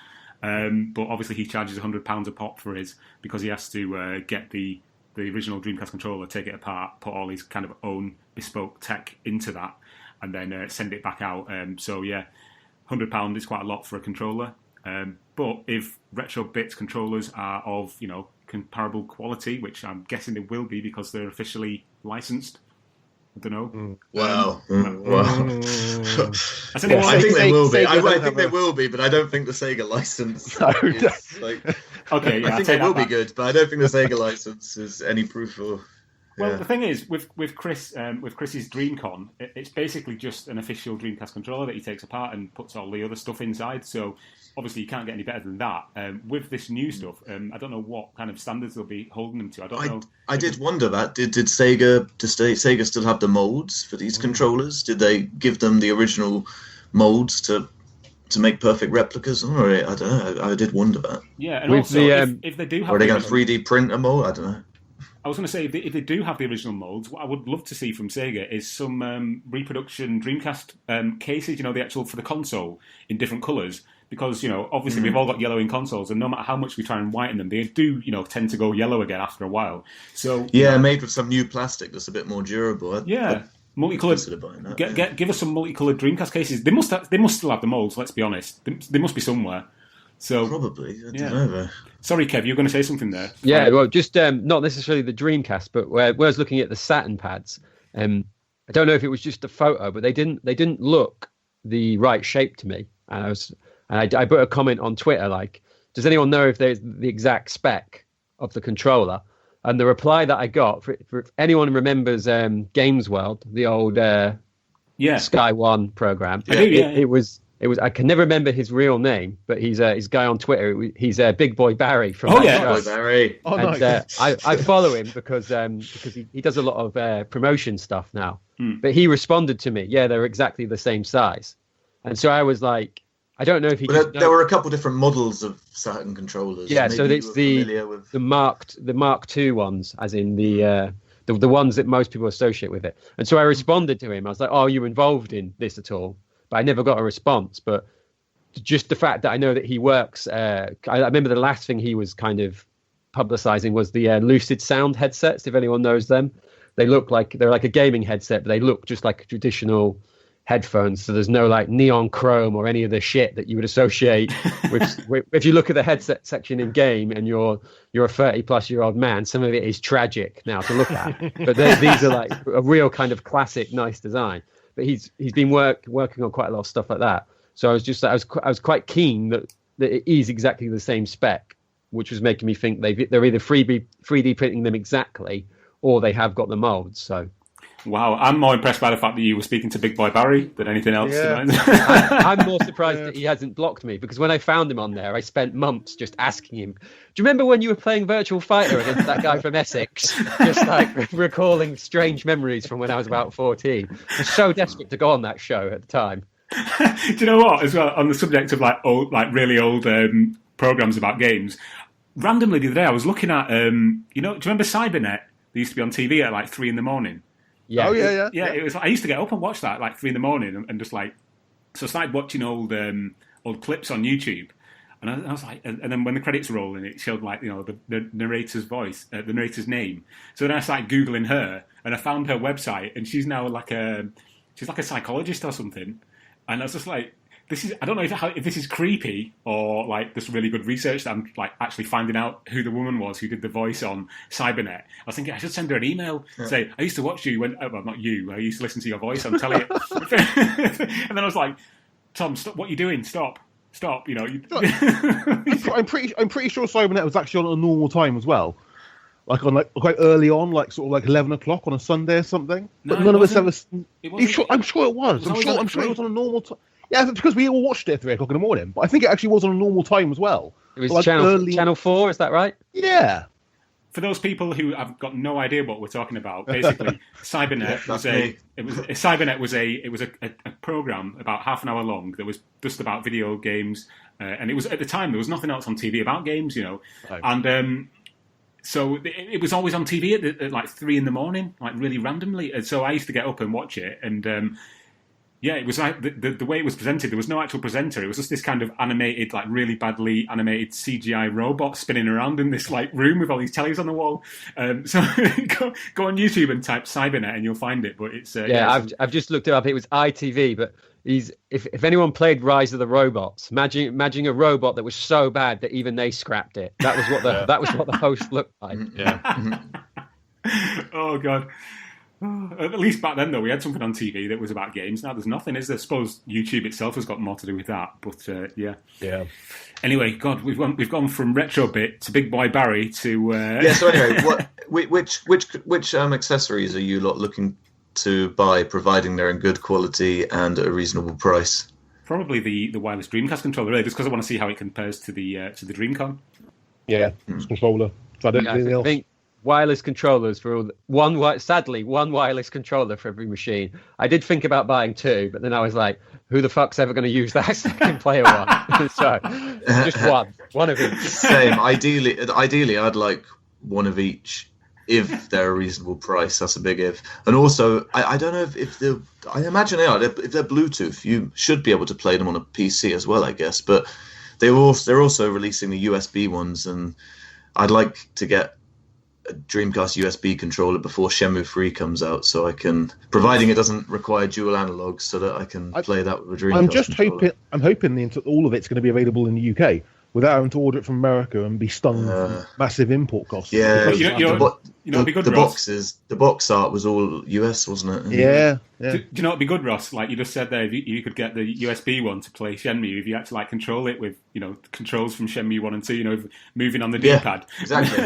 But obviously, he charges £100 a pop for his, because he has to get the original Dreamcast controller, take it apart, put all his kind of own bespoke tech into that, and then send it back out. £100 is quite a lot for a controller. But if Retrobit's controllers are of comparable quality, which I'm guessing they will be because they're officially licensed. I don't know. Wow. I think they will be. I think they will be, but I don't think the Sega license is okay, yeah, I think they will be good, but I don't think the Sega license is any proof of. Well, the thing is, with Chris's Dreamcon, it's basically just an official Dreamcast controller that he takes apart and puts all the other stuff inside. So obviously, you can't get any better than that. With this new stuff, I don't know what kind of standards they'll be holding them to. I don't know. I did wonder that. Did Sega still have the molds for these controllers? Did they give them the original molds to make perfect replicas? Or I don't know. I did wonder that. Yeah, and also if they do have, are they going to 3D print a mold? I don't know. I was going to say, if they do have the original molds, what I would love to see from Sega is some reproduction Dreamcast cases, the actual for the console in different colours. Because, obviously we've all got yellow in consoles, and no matter how much we try and whiten them, they do, tend to go yellow again after a while. So made with some new plastic that's a bit more durable. Yeah. Multicolored. Consider buying that. Give us some multicolored Dreamcast cases. They must still have the molds. Let's be honest. They must be somewhere. So Probably. I don't know. Though. Sorry, Kev, you were going to say something there. Yeah, well, just not necessarily the Dreamcast, but where I was looking at the Saturn pads. I don't know if it was just a photo, but they didn't look the right shape to me. And I put a comment on Twitter like, does anyone know if there's the exact spec of the controller? And the reply that I got, for if anyone remembers Games World, the old Sky One program, it was. I can never remember his real name, but he's guy on Twitter. He's Big Boy Barry from. Big Boy Barry. Oh, and, nice. I follow him because he does a lot of promotion stuff now. But he responded to me, yeah, they're exactly the same size, and so I was like, I don't know if he. There were a couple different models of Saturn controllers. Yeah, so it's the Mark II ones, as in the ones that most people associate with it. And so I responded to him. I was like, "Oh, are you involved in this at all?" But I never got a response. But just the fact that I know that he works, I remember the last thing he was kind of publicizing was the Lucid Sound headsets. If anyone knows them, they're like a gaming headset, but they look just like a traditional headphones. So there's no like neon chrome or any of the shit that you would associate with if you look at the headset section in game and you're a 30-plus-year-old man. Some of it is tragic now to look at, but these are like a real kind of classic, nice design. But he's been working on quite a lot of stuff like that. So I was quite keen that it is exactly the same spec, which was making me think they're either 3D printing them exactly or they have got the molds. So. Wow, I'm more impressed by the fact that you were speaking to Big Boy Barry than anything else. Yeah. I'm more surprised that he hasn't blocked me, because when I found him on there, I spent months just asking him, do you remember when you were playing Virtual Fighter against that guy from Essex? Just like recalling strange memories from when I was about 14. I was so desperate to go on that show at the time. Do you know what, as well, on the subject of really old programs about games, randomly the other day I was looking at, do you remember Cybernet? They used to be on TV at like 3 a.m. Yeah. Oh, yeah. It was. I used to get up and watch that at like 3 a.m. and just like, so I started watching old clips on YouTube, and I was like, and then when the credits rolled and it showed like the narrator's voice, the narrator's name. So then I started googling her, and I found her website, and she's now like a psychologist or something, and I was just like, I don't know if this is creepy or like this really good research that I'm like actually finding out who the woman was who did the voice on Cybernet. I was thinking I should send her an email, say, I used to watch you when, well, not you, I used to listen to your voice on telly. And then I was like, Tom, stop, what are you doing? Stop. I'm pretty sure Cybernet was actually on a normal time as well. Like on quite early on, like sort of like 11 o'clock on a Sunday or something. But none of us ever. I'm sure it was. I'm sure it was on a normal time. Yeah, because we all watched it at 3 o'clock in the morning. But I think it actually was on a normal time as well. It was Channel 4, is that right? Yeah. For those people who have got no idea what we're talking about, basically, Cybernet was a program about half an hour long that was just about video games, and it was at the time there was nothing else on TV about games, right. And so it was always on TV at like 3 a.m, like really randomly. And so I used to get up and watch it, and yeah, it was like the way it was presented. There was no actual presenter. It was just this kind of animated, like really badly animated CGI robot spinning around in this like room with all these tellies on the wall. So go on YouTube and type Cybernet and you'll find it. But it's I've just looked it up. It was ITV, but if anyone played Rise of the Robots, imagine a robot that was so bad that even they scrapped it. That was what the host looked like. Yeah. Oh God. At least back then, though, we had something on TV that was about games. Now there's nothing, is there? I suppose YouTube itself has got more to do with that. But yeah. Anyway, God, we've gone from retro bit to Big Boy Barry to. Yeah. So anyway, which accessories are you lot looking to buy, providing they're in good quality and at a reasonable price? Probably the wireless Dreamcast controller, really, just because I want to see how it compares to the Dreamcon. Yeah, controller. So I think wireless controllers for sadly one wireless controller for every machine. I did think about buying 2, but then I was like, who the fuck's ever going to use that second player one? So just one of each. Same. Ideally, I'd like one of each if they're a reasonable price. That's a big if. And also, I don't know if I imagine if they're Bluetooth, you should be able to play them on a PC as well, I guess. But they're also releasing the USB ones, and I'd like to get a Dreamcast USB controller before Shenmue 3 comes out, so I can, providing it doesn't require dual analogs, so that I can play that with a Dreamcast. I'm hoping all of it's going to be available in the UK without having to order it from America and be stung with massive import costs. Yeah, the box art was all US, wasn't it? Yeah. Do you know what'd be good, Ross? Like you just said there, you could get the USB one to play Shenmue if you had to like control it with, controls from Shenmue 1 and 2, moving on the D-pad. Exactly.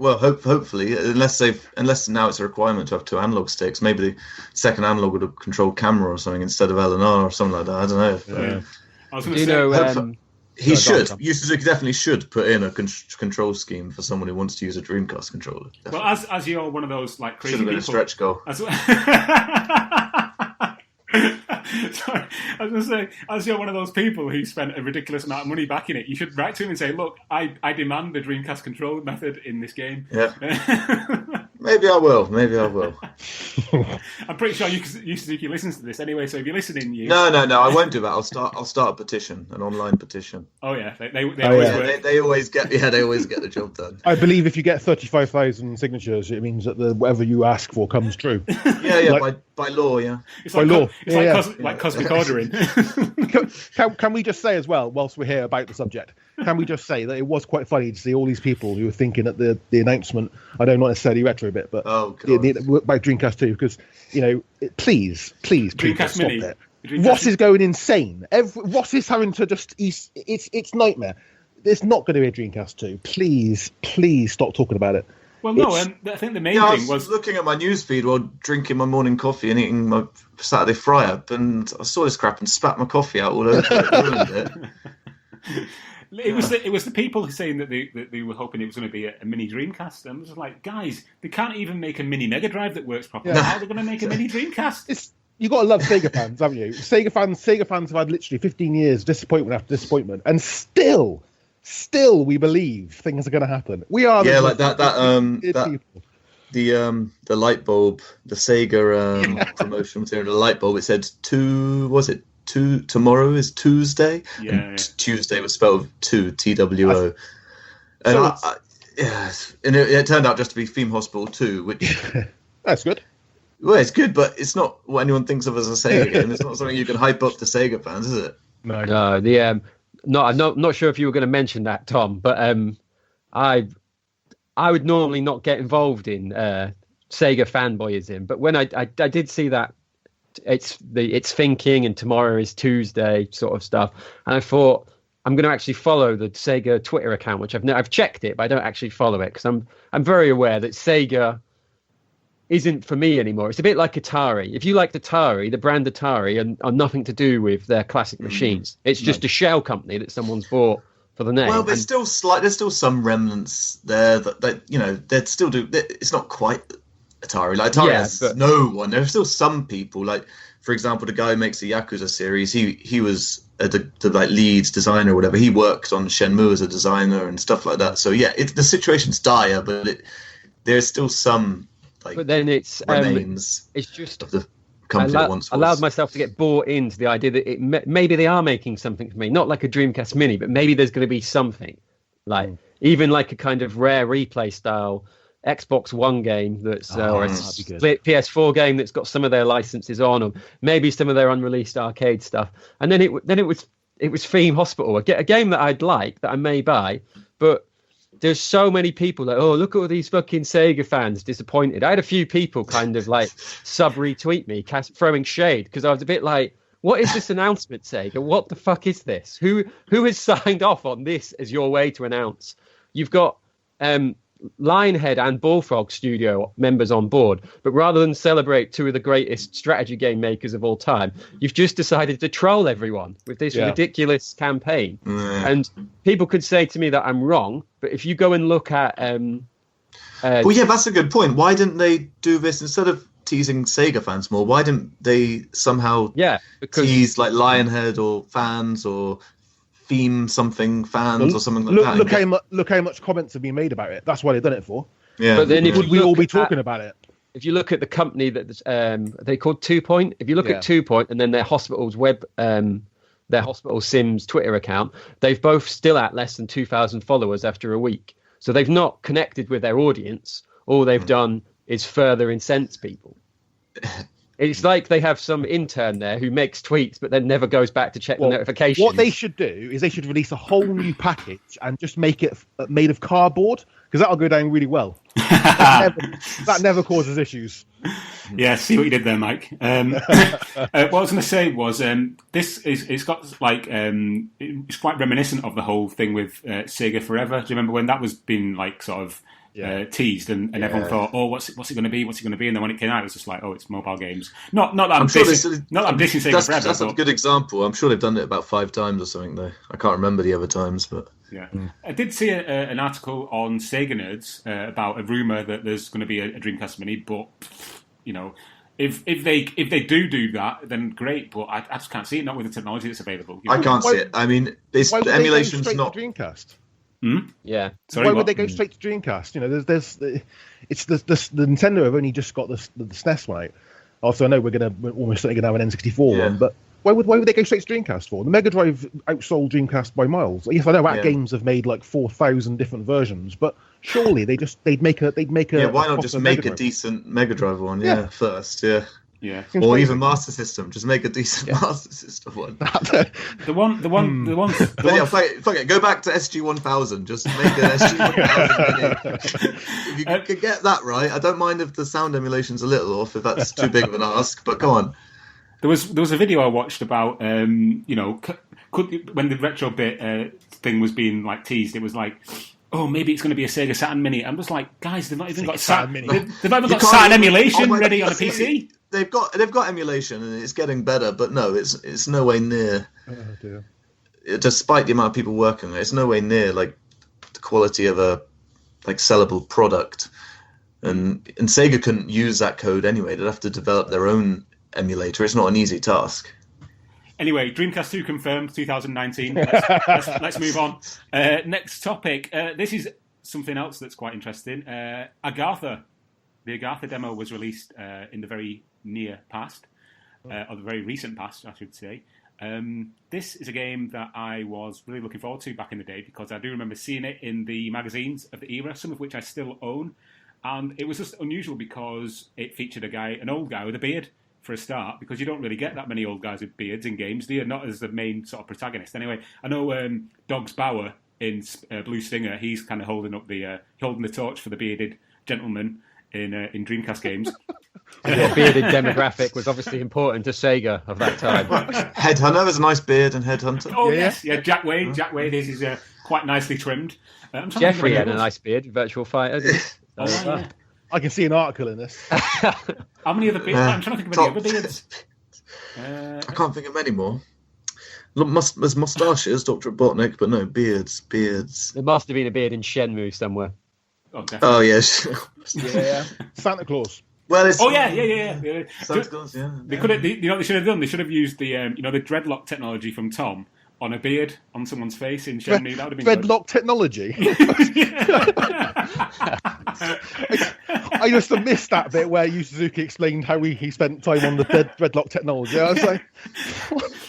Hopefully, unless now it's a requirement to have 2 analog sticks, maybe the second analog would have controlled camera or something instead of L and R or something like that. I don't know. I was going to say, Yu Suzuki definitely should put in a control scheme for someone who wants to use a Dreamcast controller. Definitely. Well, as you're one of those like crazy should have been people, a stretch goal. Sorry, I was going to say, as you're one of those people who spent a ridiculous amount of money backing it, you should write to him and say, "Look, I demand the Dreamcast control method in this game." Yeah. Maybe I will. I'm pretty sure Yu Suzuki listens to this anyway. So if you're listening, No, I won't do that. I'll start a petition, an online petition. Oh yeah, they always get the job done. I believe if you get 35,000 signatures, it means that whatever you ask for comes true. By law, yeah. It's like law. It's like cosmic ordering. Can we just say as well, whilst we're here about the subject, can we just say that it was quite funny to see all these people who were thinking at the announcement, I know not necessarily retro bit, but about Dreamcast 2, because, please Dreamcast stop Mini. it. Ross is going insane. Ross is having to it's nightmare. There's not going to be a Dreamcast 2. Please stop talking about it. Well, no, I think the main thing was looking at my newsfeed while drinking my morning coffee and eating my Saturday fry-up, and I saw this crap and spat my coffee out all over it, ruined it. It was the people saying that they were hoping it was going to be a mini Dreamcast, and I was just like, guys, they can't even make a mini Mega Drive that works properly. How are they going to make a mini Dreamcast? You've got to love Sega fans, haven't you? Sega fans have had literally 15 years disappointment after disappointment, and still we believe things are going to happen. We are the light bulb, the Sega promotion material, the light bulb. It said tomorrow is Tuesday. Tuesday was spelled TWO. And it turned out just to be Theme Hospital 2, which that's good. Well, it's good, but it's not what anyone thinks of as a Sega game. It's not something you can hype up to Sega fans, is it? No. I'm not sure if you were going to mention that, Tom, but I would normally not get involved in Sega fanboyism, but when I did see that it's thinking and tomorrow is Tuesday sort of stuff, and I thought I'm going to actually follow the Sega Twitter account, which I've checked it, but I don't actually follow it because I'm very aware that Sega isn't for me anymore. It's a bit like Atari. If you liked Atari, the brand Atari are nothing to do with their classic machines. It's just a shell company that someone's bought for the name. Well, there's still some remnants there that they'd still do. It's not quite Atari. Like Atari has no one. There are still some people. Like, for example, the guy who makes the Yakuza series. He was the lead designer or whatever. He worked on Shenmue as a designer and stuff like that. So yeah, the situation's dire, but there's still some. But then it's just of the company that once was. Allowed myself to get bought into the idea that maybe they are making something for me, not like a Dreamcast Mini, but maybe there's going to be something even like a kind of rare replay style Xbox One game that's or a split PS4 game that's got some of their licenses on, or maybe some of their unreleased arcade stuff. And then it was Theme Hospital, a game that I'd like, that I may buy, but there's so many people that, look at all these fucking Sega fans disappointed. I had a few people kind of like retweet me, throwing shade, because I was a bit like, what is this announcement, Sega? What the fuck is this? Who has signed off on this as your way to announce? You've got Lionhead and Bullfrog Studio members on board, but rather than celebrate two of the greatest strategy game makers of all time, you've just decided to troll everyone with this ridiculous campaign. And people could say to me that I'm wrong, but if you go and look at well, yeah, that's a good point. Why didn't they do this instead of teasing Sega fans more? Why didn't they somehow tease like Lionhead or fans or Theme something fans or something like that? Look how much comments have been made about it. That's why they've done it for. Yeah. But then would we all be talking about it? If you look at the company that they called 2 Point, if you look at 2 Point and then their hospital's their Hospital Sims Twitter account, they've both still at less than 2,000 followers after a week. So they've not connected with their audience. All they've done is further incense people. It's like they have some intern there who makes tweets but then never goes back to check the notifications. What they should do is they should release a whole new package and just make it made of cardboard, because that'll go down really well. That never causes issues. Yeah, see what you did there, Mike. What I was going to say was it's got like it's quite reminiscent of the whole thing with Sega Forever. Do you remember when that was being like sort of teased and everyone thought, oh, what's it going to be? What's it going to be? And then when it came out, it was just like, oh, it's mobile games. Not that I'm dishing Sega Forever. That's a good example. I'm sure they've done it about 5 times or something, though. I can't remember the other times, but yeah. I did see an article on Sega Nerds about a rumor that there's going to be a Dreamcast Mini, but you know, if they do that, then great. But I just can't see it, not with the technology that's available. I can't see it. I mean, the emulation's not Dreamcast. Yeah. Sorry, why would they go straight to Dreamcast? You know, the Nintendo have only just got the SNES one out. Also, I know we're almost certainly gonna have an N64 one, but why would they go straight to Dreamcast for? The Mega Drive outsold Dreamcast by miles. Yes, I know games have made like 4,000 different versions, but surely they'd make a why not just make a decent Mega Drive one? Yeah, first, yeah. Yeah, or even Master System. Just make a decent Master System one. the one. Fuck it. Go back to SG-1000. Just make an SG-1000. If you could get that right, I don't mind if the sound emulation's a little off. If that's too big of an ask, but come on. There was a video I watched about when the retro bit thing was being like teased. It was like, oh, maybe it's going to be a Sega Saturn Mini. I'm just like, guys, they've not even got Saturn Mini. They've not even got Saturn emulation ready on a PC. They've got emulation and it's getting better, but no, it's no way near. Oh dear. Despite the amount of people working on it, it's no way near like the quality of a like sellable product. And Sega couldn't use that code anyway. They'd have to develop their own emulator. It's not an easy task. Anyway, Dreamcast 2 confirmed 2019. Let's move on. Next topic. This is something else that's quite interesting. Agartha. The Agartha demo was released in the very near past, or the very recent past, I should say. This is a game that I was really looking forward to back in the day because I do remember seeing it in the magazines of the era, some of which I still own. And it was just unusual because it featured an old guy with a beard for a start, because you don't really get that many old guys with beards in games, do you? Not as the main sort of protagonist. Anyway, I know Dogs Bauer in Blue Stinger, he's kind of holding the torch for the bearded gentleman in Dreamcast games. The bearded demographic was obviously important to Sega of that time. Headhunter has a nice beard, and Headhunter. Oh yes, Jack Wade. Jack Wade is quite nicely trimmed. Jeffrey had a nice beard, Virtual Fighter. Yeah. I can see an article in this. How many other beards? I'm trying to think of any other beards. I can't think of any more. Look, there's moustaches, Dr. Robotnik, but no, beards. There must have been a beard in Shenmue somewhere. Oh, yes. Yeah. Santa Claus. Well, it's... Oh, yeah. Santa Claus, yeah. They could have, what they should have done? They should have used the dreadlock technology from Tom on a beard on someone's face in Shenmue. That would have been dreadlock technology? I used to miss that bit where Yu Suzuki explained how he spent time on the dreadlock technology. I was like...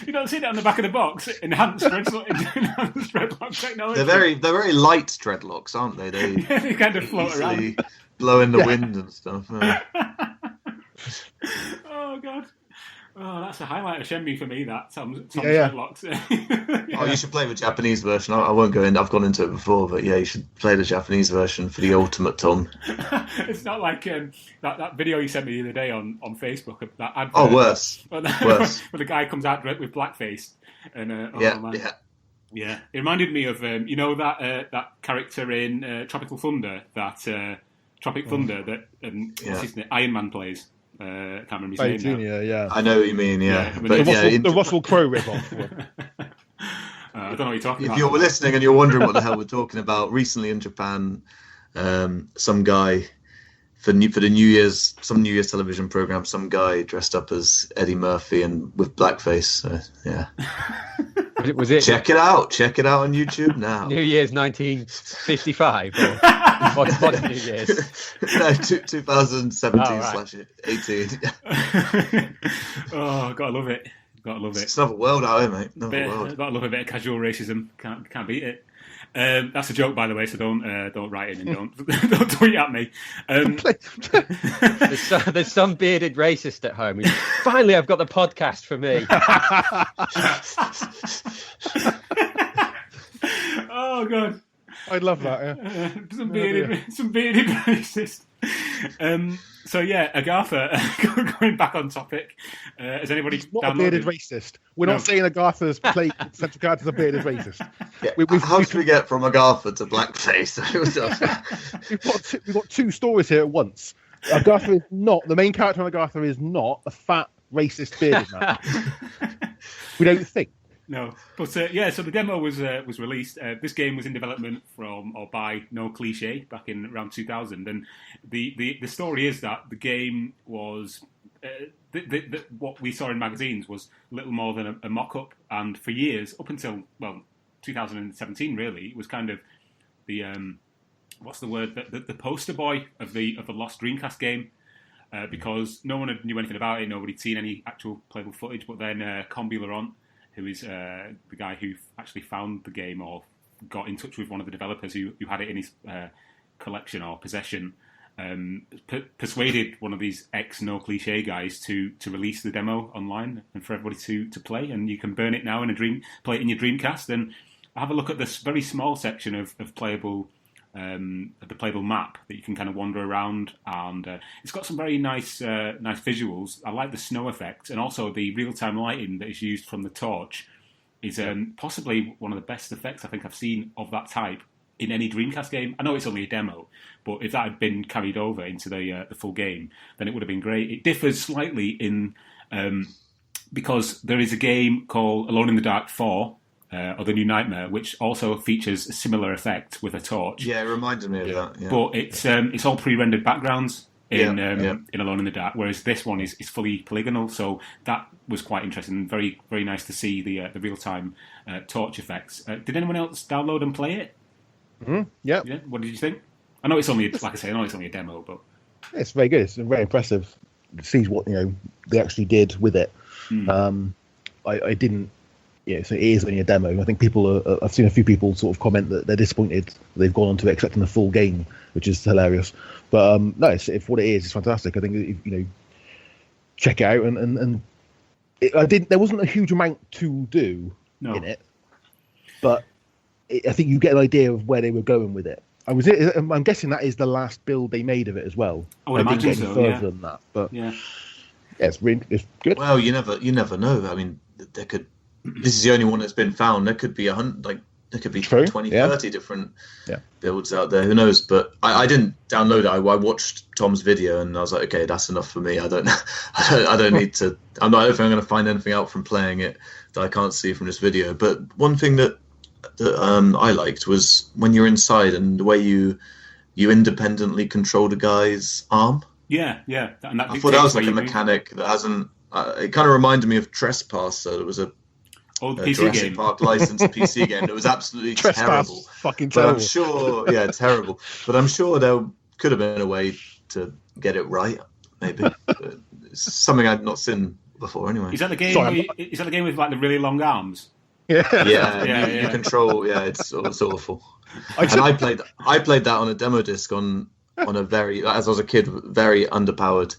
You don't see that on the back of the box. Enhanced dreadlock technology. They're very light dreadlocks, aren't they? They kind of float around, blow in the wind and stuff. Oh god. Oh, that's the highlight of Shenmue for me. That Tom's dreadlocks. Oh, you should play the Japanese version. I won't go in. I've gone into it before, but yeah, you should play the Japanese version for the ultimate Tom. It's not like that video you sent me the other day on Facebook. That advert, oh, worse. Where the guy comes out with blackface, and yeah. It reminded me of that character in Tropical Thunder, Tropic Thunder that what's his name? Iron Man plays. I can't remember his name now. Yeah. I know what you mean, yeah. But the Russell Crowe rip-off. I don't know what you're talking about. If you're listening and you're wondering what the hell we're talking about, recently in Japan, some guy for the New Year's television program, some guy dressed up as Eddie Murphy and with blackface. Yeah. Was it? Check it out on YouTube now. New Year's 1955. What's New Year's? No, 2017/18. Oh, gotta love it. Gotta love it. It's another world out here, mate. Gotta love a bit of casual racism. Can't beat it. That's a joke, by the way, so don't write in and don't tweet at me. There's some bearded racist at home. Finally, I've got the podcast for me. Oh God, I'd love that. Yeah. Some bearded racist. So yeah, Agatha. Going back on topic, has anybody He's not a downloaded? bearded racist. We're not saying Agatha's central character is a bearded racist. Yeah. How should we get from Agatha to blackface? we've got two stories here at once. Agatha is not the main character. On Agatha is not a fat racist bearded man. We don't think. No, but so the demo was released. This game was in development by No Cliche back in around 2000, and the story is that the game was what we saw in magazines was little more than a mock-up, and for years up until 2017, really, it was kind of the what's the word, the poster boy of the lost Dreamcast game. Because no one knew anything about it, nobody'd seen any actual playable footage, but then Combuleron, who is the guy who actually found the game or got in touch with one of the developers who had it in his collection or possession, persuaded one of these ex-No Cliche guys to release the demo online and for everybody to play. And you can burn it now play it in your Dreamcast and have a look at this very small section of playable. The playable map that you can kind of wander around, and it's got some very nice visuals. I like the snow effect, and also the real-time lighting that is used from the torch is possibly one of the best effects I think I've seen of that type in any Dreamcast game. I know it's only a demo, but if that had been carried over into the full game, then it would have been great. It differs slightly in because there is a game called Alone in the Dark 4. Or The New Nightmare, which also features a similar effect with a torch. Yeah, it reminded me of that. Yeah. But it's all pre-rendered backgrounds in Alone in the Dark, whereas this one is fully polygonal. So that was quite interesting. Very very nice to see the real-time torch effects. Did anyone else download and play it? Mm-hmm. Yeah. What did you think? I know it's only a demo, but it's very good. It's very impressive. It sees what they actually did with it. I didn't. Yeah, so it is only a demo. I think I've seen a few people sort of comment that they're disappointed they've gone on to accepting the full game, which is hilarious. But no, if what it is fantastic. I think check it out. And there wasn't a huge amount to do in it, but I think you get an idea of where they were going with it. I'm guessing that is the last build they made of it as well. I didn't get any further than that, but it's good. Well, you never know. I mean, there could. This is the only one that's been found. There could be 100, there could be 20, 30 different builds out there. Who knows? But I didn't download it. I watched Tom's video and I was like, okay, that's enough for me. I don't need to. I don't think I'm going to find anything out from playing it that I can't see from this video. But one thing that I liked was when you're inside and the way you independently control the guy's arm. Yeah. And I thought that was like a mechanic that hasn't. It kind of reminded me of Trespass. So there was a old PC Jurassic game. Park licensed PC game that was absolutely Trespass, terrible. fucking but terrible. I'm sure, terrible. But I'm sure there could have been a way to get it right. Maybe but it's something I'd not seen before. Anyway, Is that the game? Is that the game with like the really long arms? Yeah. You control. Yeah, it's awful. I played that on a demo disc on a very, as I was a kid, very underpowered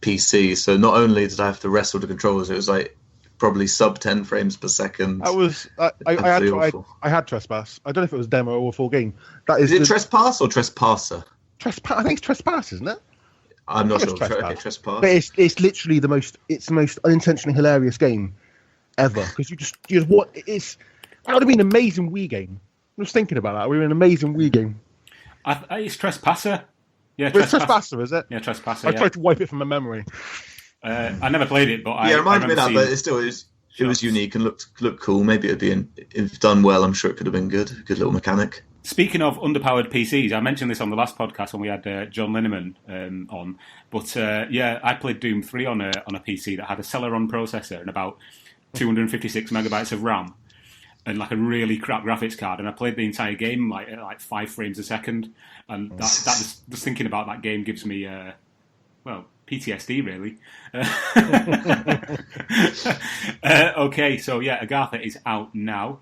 PC. So not only did I have to wrestle the controllers, it was like probably sub 10 frames per second. I had Trespass. I don't know if it was demo or full game. Is it Trespass or Trespasser? Trespass. I think it's Trespass, isn't it? I'm not sure. Trespass. Okay, Trespass. But it's literally the most unintentionally hilarious game ever because you just what it's. That would have been an amazing Wii game. I was thinking about that. We were an amazing Wii game. It's Trespasser. Yeah, Trespasser, is it? Yeah, Trespasser. I tried to wipe it from my memory. I never played it, but it reminded me of that. But it was unique and looked cool. Maybe it'd be if done well. I'm sure it could have been good. Good little mechanic. Speaking of underpowered PCs, I mentioned this on the last podcast when we had John Linneman on. But I played Doom 3 on a PC that had a Celeron processor and about 256 megabytes of RAM and like a really crap graphics card. And I played the entire game like 5 frames a second. And that just thinking about that game gives me PTSD really. Okay, so Agatha is out now.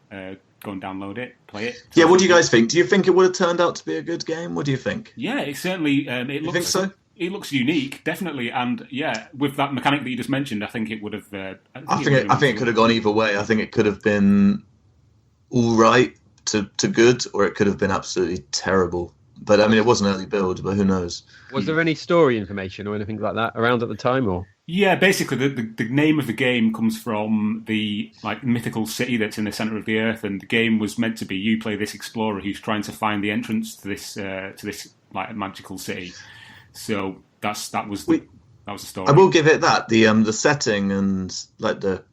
go and download it, play it. Yeah, what do you guys think? Do you think it would have turned out to be a good game? What do you think? Yeah, it certainly. You think so? It looks unique, definitely, and yeah, with that mechanic that you just mentioned, I think it would have. I think it could have gone either way. I think it could have been all right to good, or it could have been absolutely terrible. But I mean, it was an early build, but who knows? Was there any story information or anything like that around at the time, or? Yeah, basically, the name of the game comes from the mythical city that's in the center of the earth, and the game was meant to be you play this explorer who's trying to find the entrance to this magical city. So that was the story. I will give it that the setting and the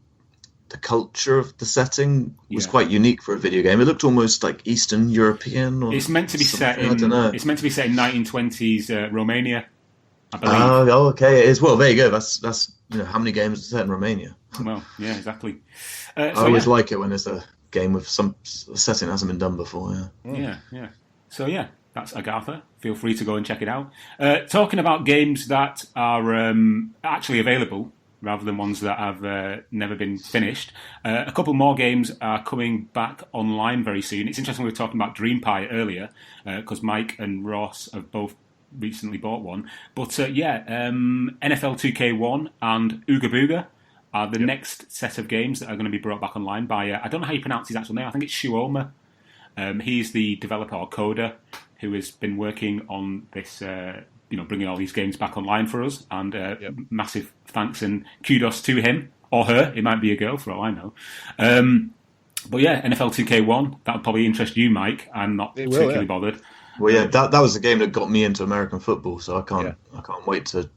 culture of the setting was quite unique for a video game. It looked almost like Eastern European. Or it's meant to be set in. I don't know. It's meant to be set in 1920s Romania, I believe. Oh, okay. It is. Well, there you go. That's how many games are set in Romania? Well, yeah, exactly. I always like it when there's a game with some setting that hasn't been done before. Yeah. So yeah. That's Agatha. Feel free to go and check it out. Talking about games that are actually available rather than ones that have never been finished, a couple more games are coming back online very soon. It's interesting we were talking about DreamPod earlier because Mike and Ross have both recently bought one. But NFL 2K1 and Ooga Booga are the next set of games that are going to be brought back online by, I don't know how you pronounce his actual name, I think it's Shuoma. He's the developer or coder who has been working on this, bringing all these games back online for us. And massive thanks and kudos to him or her. It might be a girl for all I know. But yeah, NFL 2K1, that would probably interest you, Mike. I'm not particularly bothered. Well, yeah, that was the game that got me into American football, so I can't wait to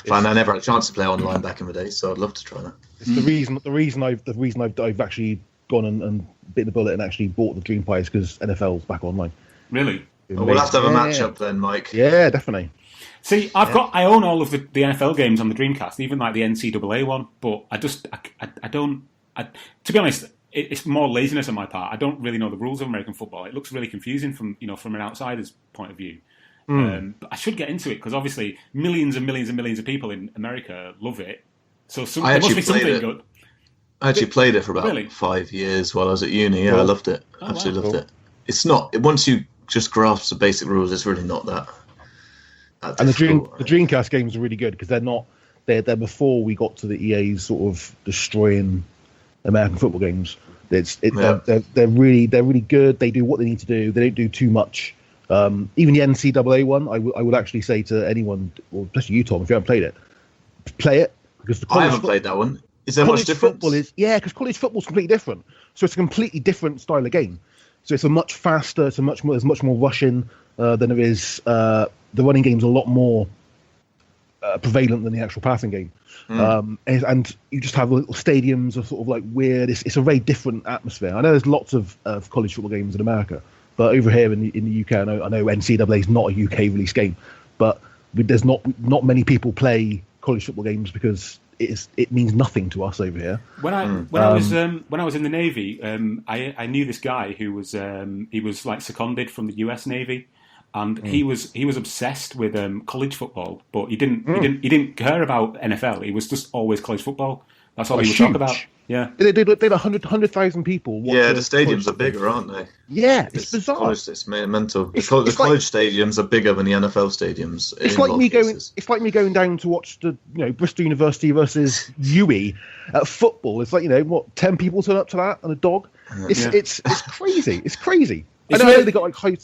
find. I never had a chance to play online back in the day, so I'd love to try that. It's the reason I've actually gone and bit the bullet and actually bought the DreamPod is because NFL's back online. Really? We'll have to have a match-up then, Mike. Yeah, definitely. See, I own all of the NFL games on the Dreamcast, even like the NCAA one, but I don't, to be honest, it's more laziness on my part. I don't really know the rules of American football. It looks really confusing from an outsider's point of view. But I should get into it because obviously millions and millions and millions of people in America love it. So there must be something good. I actually played it for about 5 years while I was at uni. Yeah, I loved it. Absolutely loved it. It's not, once you just grasp the basic rules, it's really not that and the Dreamcast games are really good because they're before we got to the EA's sort of destroying American football games. They're really good. They do what they need to do. They don't do too much. Even the NCAA one, I would actually say to anyone, or especially you, Tom, if you haven't played it, play it because I haven't played that one. Is there much difference? Because college football is completely different. So it's a completely different style of game. So it's a much faster. There's much more rushing than there is. The running game's a lot more prevalent than the actual passing game. And you just have little stadiums of sort of like weird. It's a very different atmosphere. I know there's lots of college football games in America, but over here in the UK, I know NCAA is not a UK release game, but there's not many people play college football games because it means nothing to us over here. When I was in the Navy, I knew this guy who was he was like seconded from the US Navy, and he was obsessed with college football, but he didn't care about NFL. He was just always college football. That's all he would talk about. Yeah, they had 100,000 people. Yeah, the stadiums are bigger, aren't they? Yeah, it's bizarre. College, it's mental. The college stadiums are bigger than the NFL stadiums. It's like me going down to watch the Bristol University versus UE at football. It's like 10 people turn up to that and a dog. It's crazy. It's crazy. I know they got like high.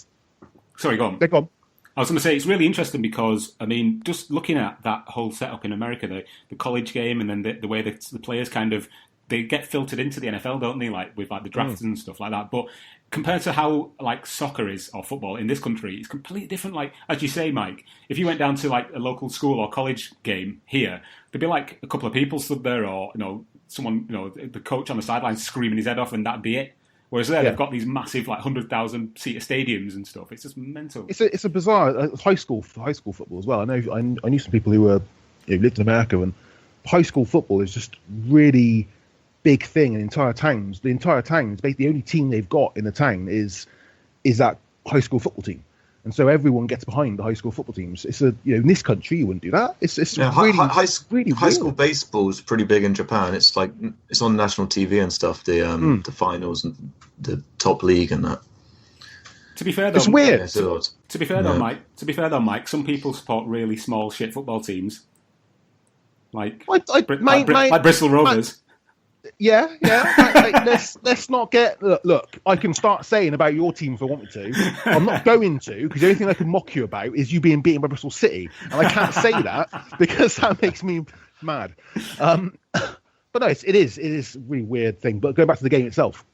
Sorry, go on. They're gone. I was going to say it's really interesting because just looking at that whole setup in America, the college game, and then the way that the players kind of they get filtered into the NFL, don't they? Like with the drafts and stuff like that. But compared to how like soccer is or football in this country, it's completely different. Like as you say, Mike, if you went down to like a local school or college game here, there'd be like a couple of people stood there, or someone, the coach on the sideline screaming his head off, and that'd be it. Whereas there, they've got these massive, 100,000 seater stadiums and stuff. It's just mental. It's a bizarre high school football as well. I knew some people who were lived in America, and high school football is just really big thing in entire towns. The entire town is basically the only team they've got in the town is that high school football team. and so everyone gets behind the high school football teams. It's in this country you wouldn't do that. It's really high school baseball is pretty big in Japan. It's like it's on national TV and stuff. The finals and the top league and that. To be fair, though, it's weird. Yeah, it's odd. To be fair, though, Mike. Some people support really small shit football teams, like Bristol Rovers. Yeah. Let's not get. Look, I can start saying about your team if I want me to. I'm not going to, because the only thing I can mock you about is you being beaten by Bristol City, and I can't say that because that makes me mad. But no, it is a really weird thing. But going back to the game itself,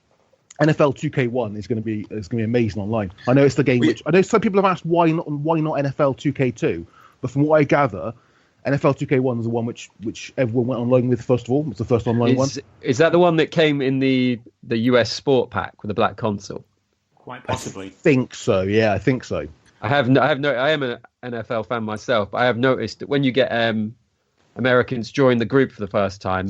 NFL 2K1 is going to be amazing online. I know it's the game which I know some people have asked why not NFL 2K2, but from what I gather, NFL 2K1 is the one which everyone went online with first of all. It's the first online one. Is that the one that came in the US Sport Pack with the black console? Quite possibly. I think so. Yeah, I think so. I am an NFL fan myself, but I have noticed that when you get Americans join the group for the first time,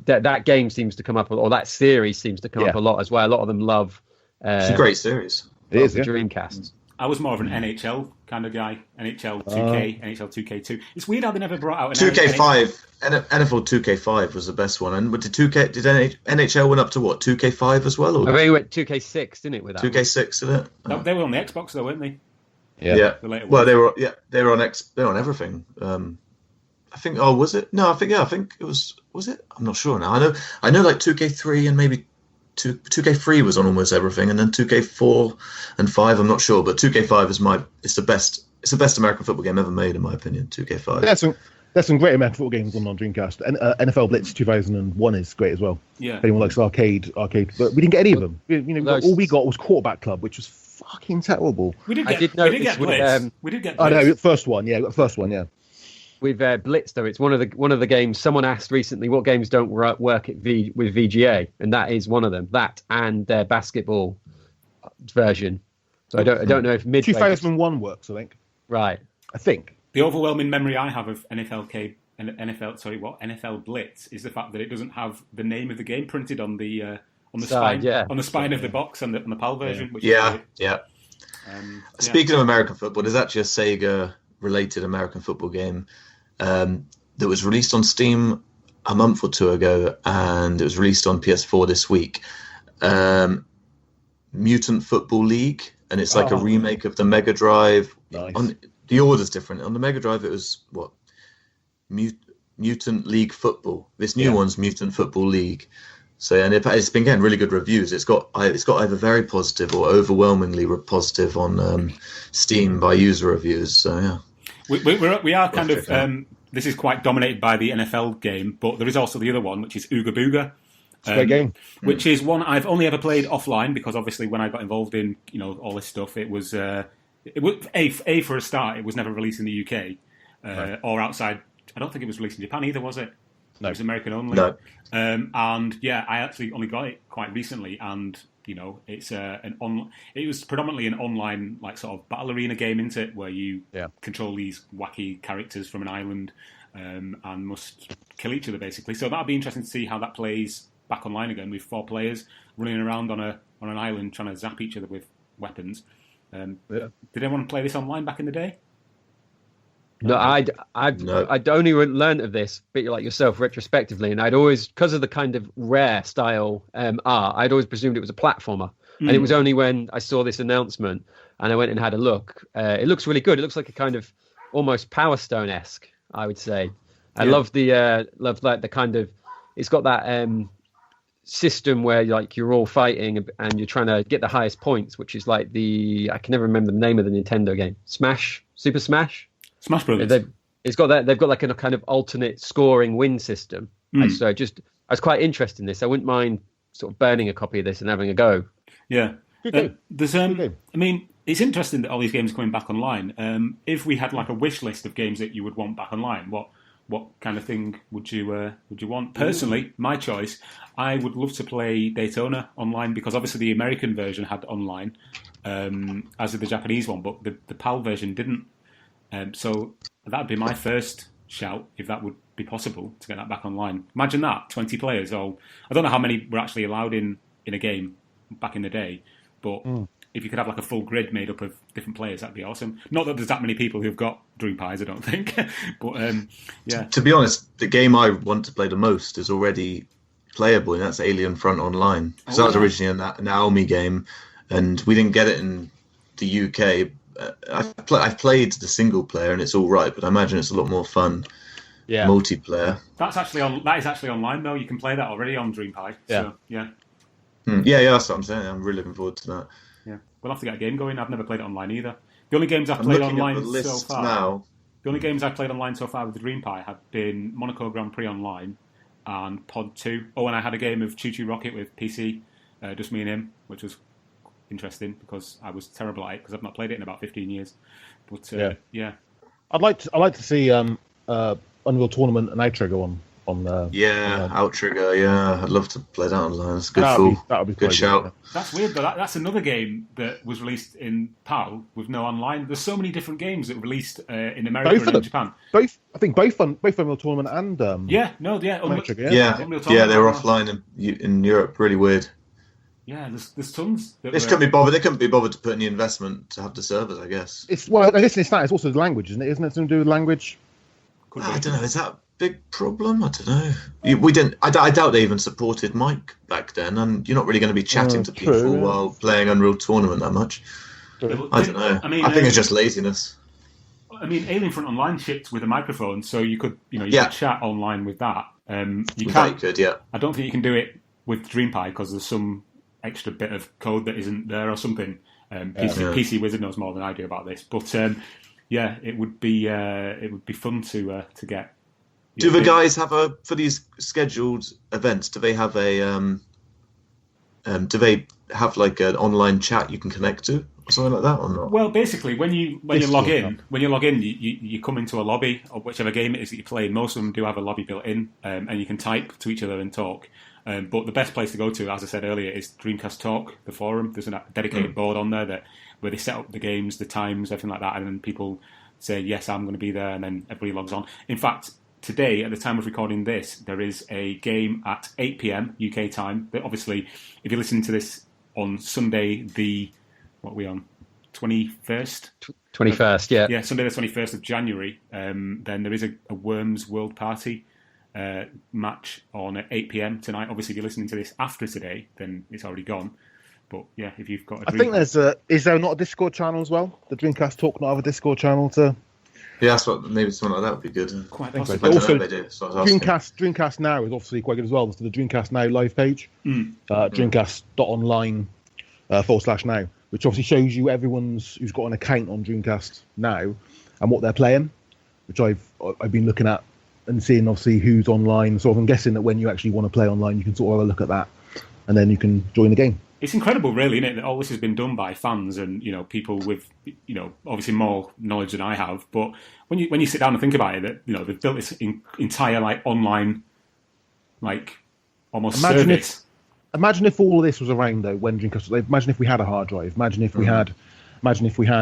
that game seems to come up, or that series seems to come up a lot as well. A lot of them love. It's a great series. It is the Dreamcast. I was more of an NHL kind of guy. NHL 2K, NHL 2K2. It's weird how they never brought out an 2K5. NFL 2K5 was the best one. And did NHL went up to what? 2K5 as well? Or? I think it went 2K6, didn't it? With that 2K6, didn't it? No, they were on the Xbox though, weren't they? Yeah. Well, they were on everything. I think. Oh, was it? No, I think it was. Was it? I'm not sure now. I know. Like 2K3 and maybe 2K3 was on almost everything, and then 2K4 and 5. I'm not sure, but 2K5 is it's the best. It's the best American football game ever made, in my opinion. 2K5. There's some great American football games on Dreamcast. And NFL Blitz 2001 is great as well. Yeah. If anyone likes arcade, but we didn't get any of them. All we got was Quarterback Club, which was fucking terrible. We did get Blitz. We did get Blitz. I know, first one. Yeah, first one. Yeah. With Blitz, though, it's one of the games. Someone asked recently what games don't work with VGA, and that is one of them. That and their basketball version. So I don't know if 2001 works. I think. Right. I think the overwhelming memory I have of NFL Blitz is the fact that it doesn't have the name of the game printed on the spine on the spine of the box on the PAL version. Yeah. Speaking of American football, there's actually a Sega-related American football game that was released on Steam a month or two ago, and it was released on PS4 this week. Mutant Football League, and it's like a remake of the Mega Drive. Nice. The order's different. On the Mega Drive, it was what? Mutant League Football. This new one's Mutant Football League. So, and it's been getting really good reviews. It's got either very positive or overwhelmingly positive on Steam by user reviews. So yeah. We are kind of this is quite dominated by the NFL game, but there is also the other one, which is Ooga Booga. Great game. Which is one I've only ever played offline, because obviously when I got involved in all this stuff, it was for a start, it was never released in the UK or outside. I don't think it was released in Japan either, was it? No. It was American only. No. And yeah, I actually only got it quite recently, and it's it was predominantly an online like sort of battle arena game, isn't it, where you control these wacky characters from an island and must kill each other basically. So that'll be interesting to see how that plays back online again with 4 players running around on an island trying to zap each other with weapons. Did anyone play this online back in the day? No, I'd only learned of this, bit like yourself, retrospectively, and I'd always, because of the kind of rare style art, I'd always presumed it was a platformer. And it was only when I saw this announcement and I went and had a look. It looks really good. It looks like a kind of almost Power Stone-esque, I would say. I love the kind of, it's got that system where like you're all fighting and you're trying to get the highest points, which is like I can never remember the name of the Nintendo game. Super Smash Brothers. They've got like a kind of alternate scoring win system. So I was quite interested in this. I wouldn't mind sort of burning a copy of this and having a go. Yeah. There's I mean, it's interesting that all these games are coming back online. If we had like a wish list of games that you would want back online, what kind of thing would you want? Personally, my choice, I would love to play Daytona online, because obviously the American version had online, as did the Japanese one, but the PAL version didn't. So that would be my first shout, if that would be possible, to get that back online. Imagine that, 20 players. I don't know how many were actually allowed in a game back in the day, but if you could have like a full grid made up of different players, that'd be awesome. Not that there's that many people who've got DreamPies, I don't think. But yeah. To be honest, the game I want to play the most is already playable, and that's Alien Front Online. Because that was originally a Naomi game, and we didn't get it in the UK. I've played the single player, and it's all right, but I imagine it's a lot more fun. Yeah. Multiplayer. That is actually online though. You can play that already on DreamPod. Yeah. So, yeah. Yeah, that's what I'm saying. I'm really looking forward to that. Yeah, we'll have to get a game going. I've never played it online either. The only games I've played online so far. Now. The only games I've played online so far with the DreamPod have been Monaco Grand Prix Online and Pod 2. Oh, and I had a game of Choo Choo Rocket with PC, just me and him, which was interesting because I was terrible at it because I've not played it in about 15 years. But yeah. I'd like to see Unreal Tournament and Outrigger on Outrigger. Yeah, I'd love to play that online. It's good. That would be good shout. Yeah. That's weird, but that's another game that was released in PAL with no online. There's so many different games that were released in America and in Japan. I think both Unreal Tournament and Outrigger. Yeah, they were offline in Europe. Really weird. Yeah, there's tons. They couldn't be bothered. They couldn't be bothered to put any investment to have the servers, I guess. It's also the language, isn't it? Isn't it something to do with language? I don't know. Is that a big problem? I don't know. We didn't. I doubt they even supported mic back then, and you're not really going to be chatting to people while playing Unreal Tournament that much. I don't know. I think it's just laziness. I mean, Alien Front Online shipped with a microphone, so you could, could chat online with that. You could. I don't think you can do it with DreamPod because there's some extra bit of code that isn't there or something. PC Wizard knows more than I do about this, but it would be fun to get. Do the guys have for these scheduled events? Do they have like an online chat you can connect to or something like that, or not? Well, basically, when you log in, you come into a lobby of whichever game it is that you play. Most of them do have a lobby built in, and you can type to each other and talk. But the best place to go to, as I said earlier, is Dreamcast Talk, the forum. There's a dedicated board on there where they set up the games, the times, everything like that, and then people say, yes, I'm going to be there, and then everybody logs on. In fact, today, at the time of recording this, there is a game at 8 p.m. UK time. But obviously, if you're listening to this on Sunday, 21st? 21st, yeah. Yeah, Sunday the 21st of January, then there is a Worms World Party match on at 8 p.m. tonight. Obviously, if you're listening to this after today, then it's already gone. But yeah, if you've got I think is there not a Discord channel as well? The Dreamcast Talk not have a Discord channel to... Yeah, maybe something like that would be good. Quite possible. But also, Dreamcast Now is obviously quite good as well. So the Dreamcast Now live page, Dreamcast.online /now, which obviously shows you who's got an account on Dreamcast Now and what they're playing, which I've been looking at and seeing obviously who's online. So I'm guessing that when you actually want to play online, you can sort of have a look at that, and then you can join the game. It's incredible, really, isn't it, that all this has been done by fans and people with obviously more knowledge than I have. But when you sit down and think about it, that they've built this entire online almost service. Imagine if all of this was around though when Dreamcast. Imagine if we had a hard drive. Imagine if we had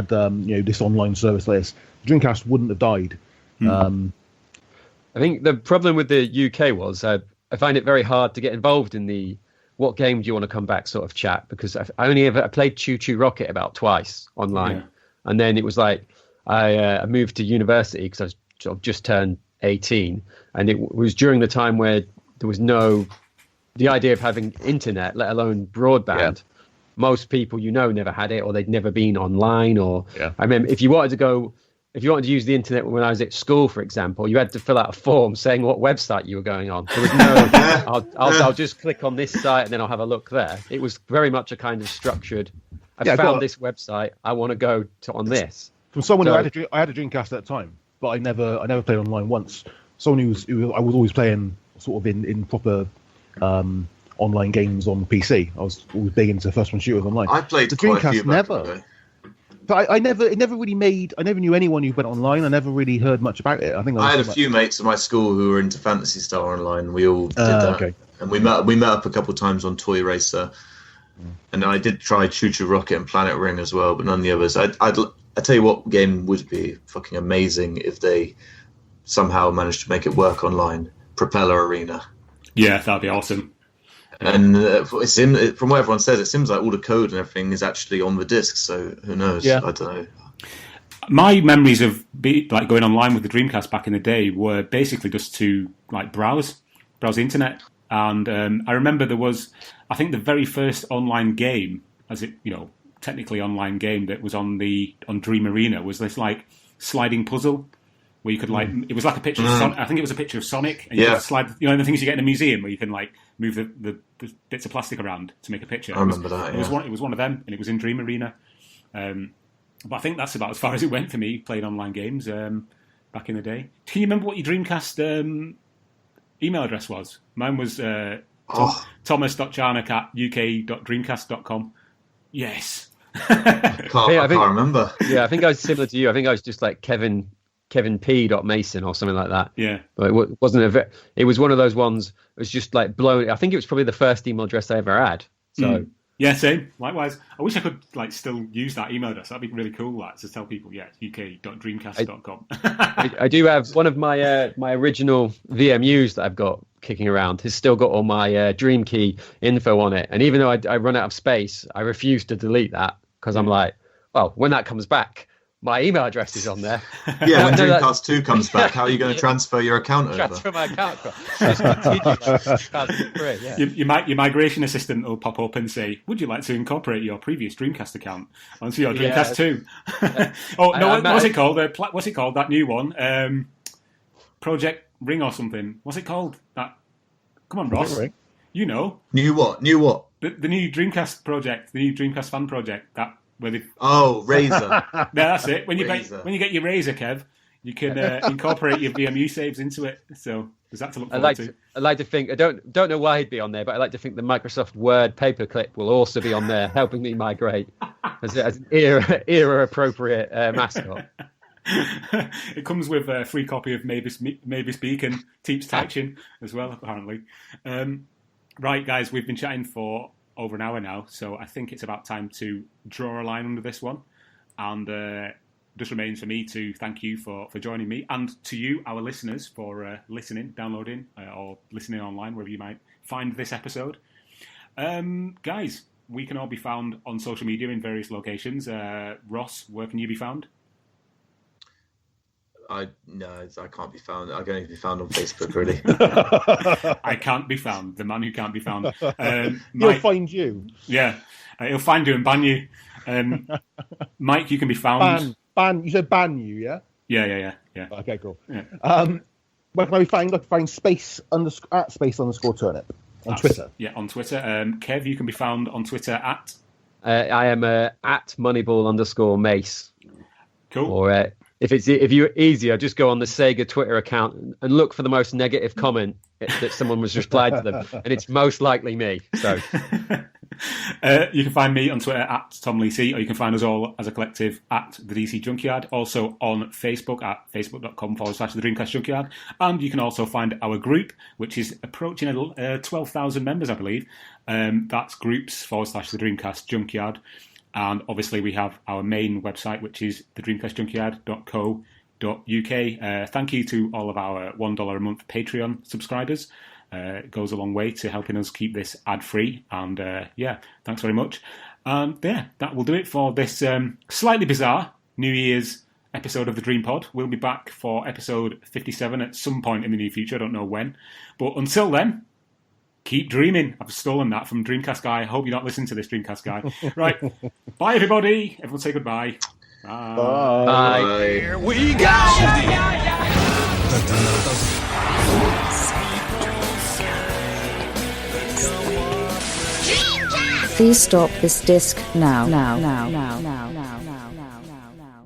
this online service like this. Dreamcast wouldn't have died. I think the problem with the UK was I find it very hard to get involved in the what game do you want to come back sort of chat, because I played Choo Choo Rocket about twice online, and then it was like I moved to university because I was sort of just turned 18, and it was during the time where there was the idea of having internet, let alone broadband. Yeah. Most people never had it, or they'd never been online. Or I remember if you wanted to use the internet when I was at school, for example, you had to fill out a form saying what website you were going on. There was no, I'll just click on this site and then I'll have a look there. It was very much a kind of structured. I found this website. I want to go on this. From someone who I had a Dreamcast at that time, but I never played online once. Someone who I was always playing sort of in proper online games on PC. I was always big into first-person shooters online. I played the quite Dreamcast a few never. But I never knew anyone who went online. I never really heard much about it. I had a few mates at my school who were into Phantasy Star Online. We all did that. Okay. And we met up a couple of times on Toy Racer. And then I did try Choo Choo Rocket and Planet Ring as well, but none of the others. I tell you what game would be fucking amazing if they somehow managed to make it work online. Propeller Arena. Yeah, that'd be awesome. And from what everyone says, it seems like all the code and everything is actually on the disc. So who knows? Yeah. I don't know. My memories of going online with the Dreamcast back in the day were basically just to browse the internet. And I remember there was, I think, the very first online game, technically online game that was on Dream Arena was this sliding puzzle where you could it was like a picture of Sonic. I think it was a picture of Sonic, and you could slide, the things you get in a museum where you can move the bits of plastic around to make a picture. I remember that. It was one of them, and it was in Dream Arena. But I think that's about as far as it went for me playing online games back in the day. Can you remember what your Dreamcast email address was? Mine was thomas.charnock@uk.dreamcast.com. Yes. I can't remember. Yeah, I think I was similar to you. I think I was just like Kevin P.Mason or something like that. Yeah. But it wasn't it was one of those ones. It was just blown. I think it was probably the first email address I ever had. So. Yeah, same. Likewise. I wish I could still use that email address. That'd be really cool. To tell people, uk.dreamcast.com. I do have one of my my original VMUs that I've got kicking around has still got all my Dream Key info on it. And even though I run out of space, I refuse to delete that because I'm like, well, when that comes back, my email address is on there. Yeah, when Dreamcast 2 comes back, how are you going to transfer your account over? Transfer my account. Just continue. Yeah. Your migration assistant will pop up and say, would you like to incorporate your previous Dreamcast account onto your Dreamcast 2? What's it called? What's it called, that new one? Project Ring or something. What's it called? That? Come on, Ross. You know. New what? The new Dreamcast project, the new Dreamcast fan project. Razor. Yeah, that's it. When you get your Razor, Kev, you can incorporate your VMU saves into it. So there's that to look forward to. I like to think, I don't know why he'd be on there, but I like to think the Microsoft Word paperclip will also be on there, helping me migrate as an era appropriate mascot. It comes with a free copy of Maybe Speak and Teeps Tychin as well, apparently. Right, guys, we've been chatting for over an hour now, so I think it's about time to draw a line under this one. And just remains for me to thank you for joining me, and to you, our listeners, for listening, downloading, or listening online, wherever you might find this episode. Guys, we can all be found on social media in various locations. Ross, where can you be found? I can't be found. I can only be found on Facebook, really. I can't be found. The man who can't be found. He'll find you. Yeah, he'll find you and ban you. Mike, you can be found. Ban. You said ban you, yeah? Yeah. Okay, cool. Yeah. Where can I be found? I can find @space_turnip on Twitter. Yeah, on Twitter. Kev, you can be found on Twitter at. I am @Moneyball_Mace. Cool. Or if you're easier, just go on the Sega Twitter account and look for the most negative comment that someone was replied to them, and it's most likely me. So you can find me on Twitter @TomLeeC, or you can find us all as a collective at the DC Junkyard. Also on Facebook at facebook.com/the Dreamcast Junkyard, and you can also find our group, which is approaching 12,000 members, I believe. That's groups/the Dreamcast Junkyard. And obviously we have our main website, which is thedreamcastjunkyard.co.uk. Thank you to all of our $1 a month Patreon subscribers. It goes a long way to helping us keep this ad-free. And thanks very much. And that will do it for this slightly bizarre New Year's episode of the DreamPod. We'll be back for episode 57 at some point in the near future. I don't know when. But until then, keep dreaming. I've stolen that from Dreamcast Guy. I hope you're not listening to this, Dreamcast Guy. Right. Bye, everybody. Everyone say goodbye. Bye. Bye. Here we go! Please stop this disc now.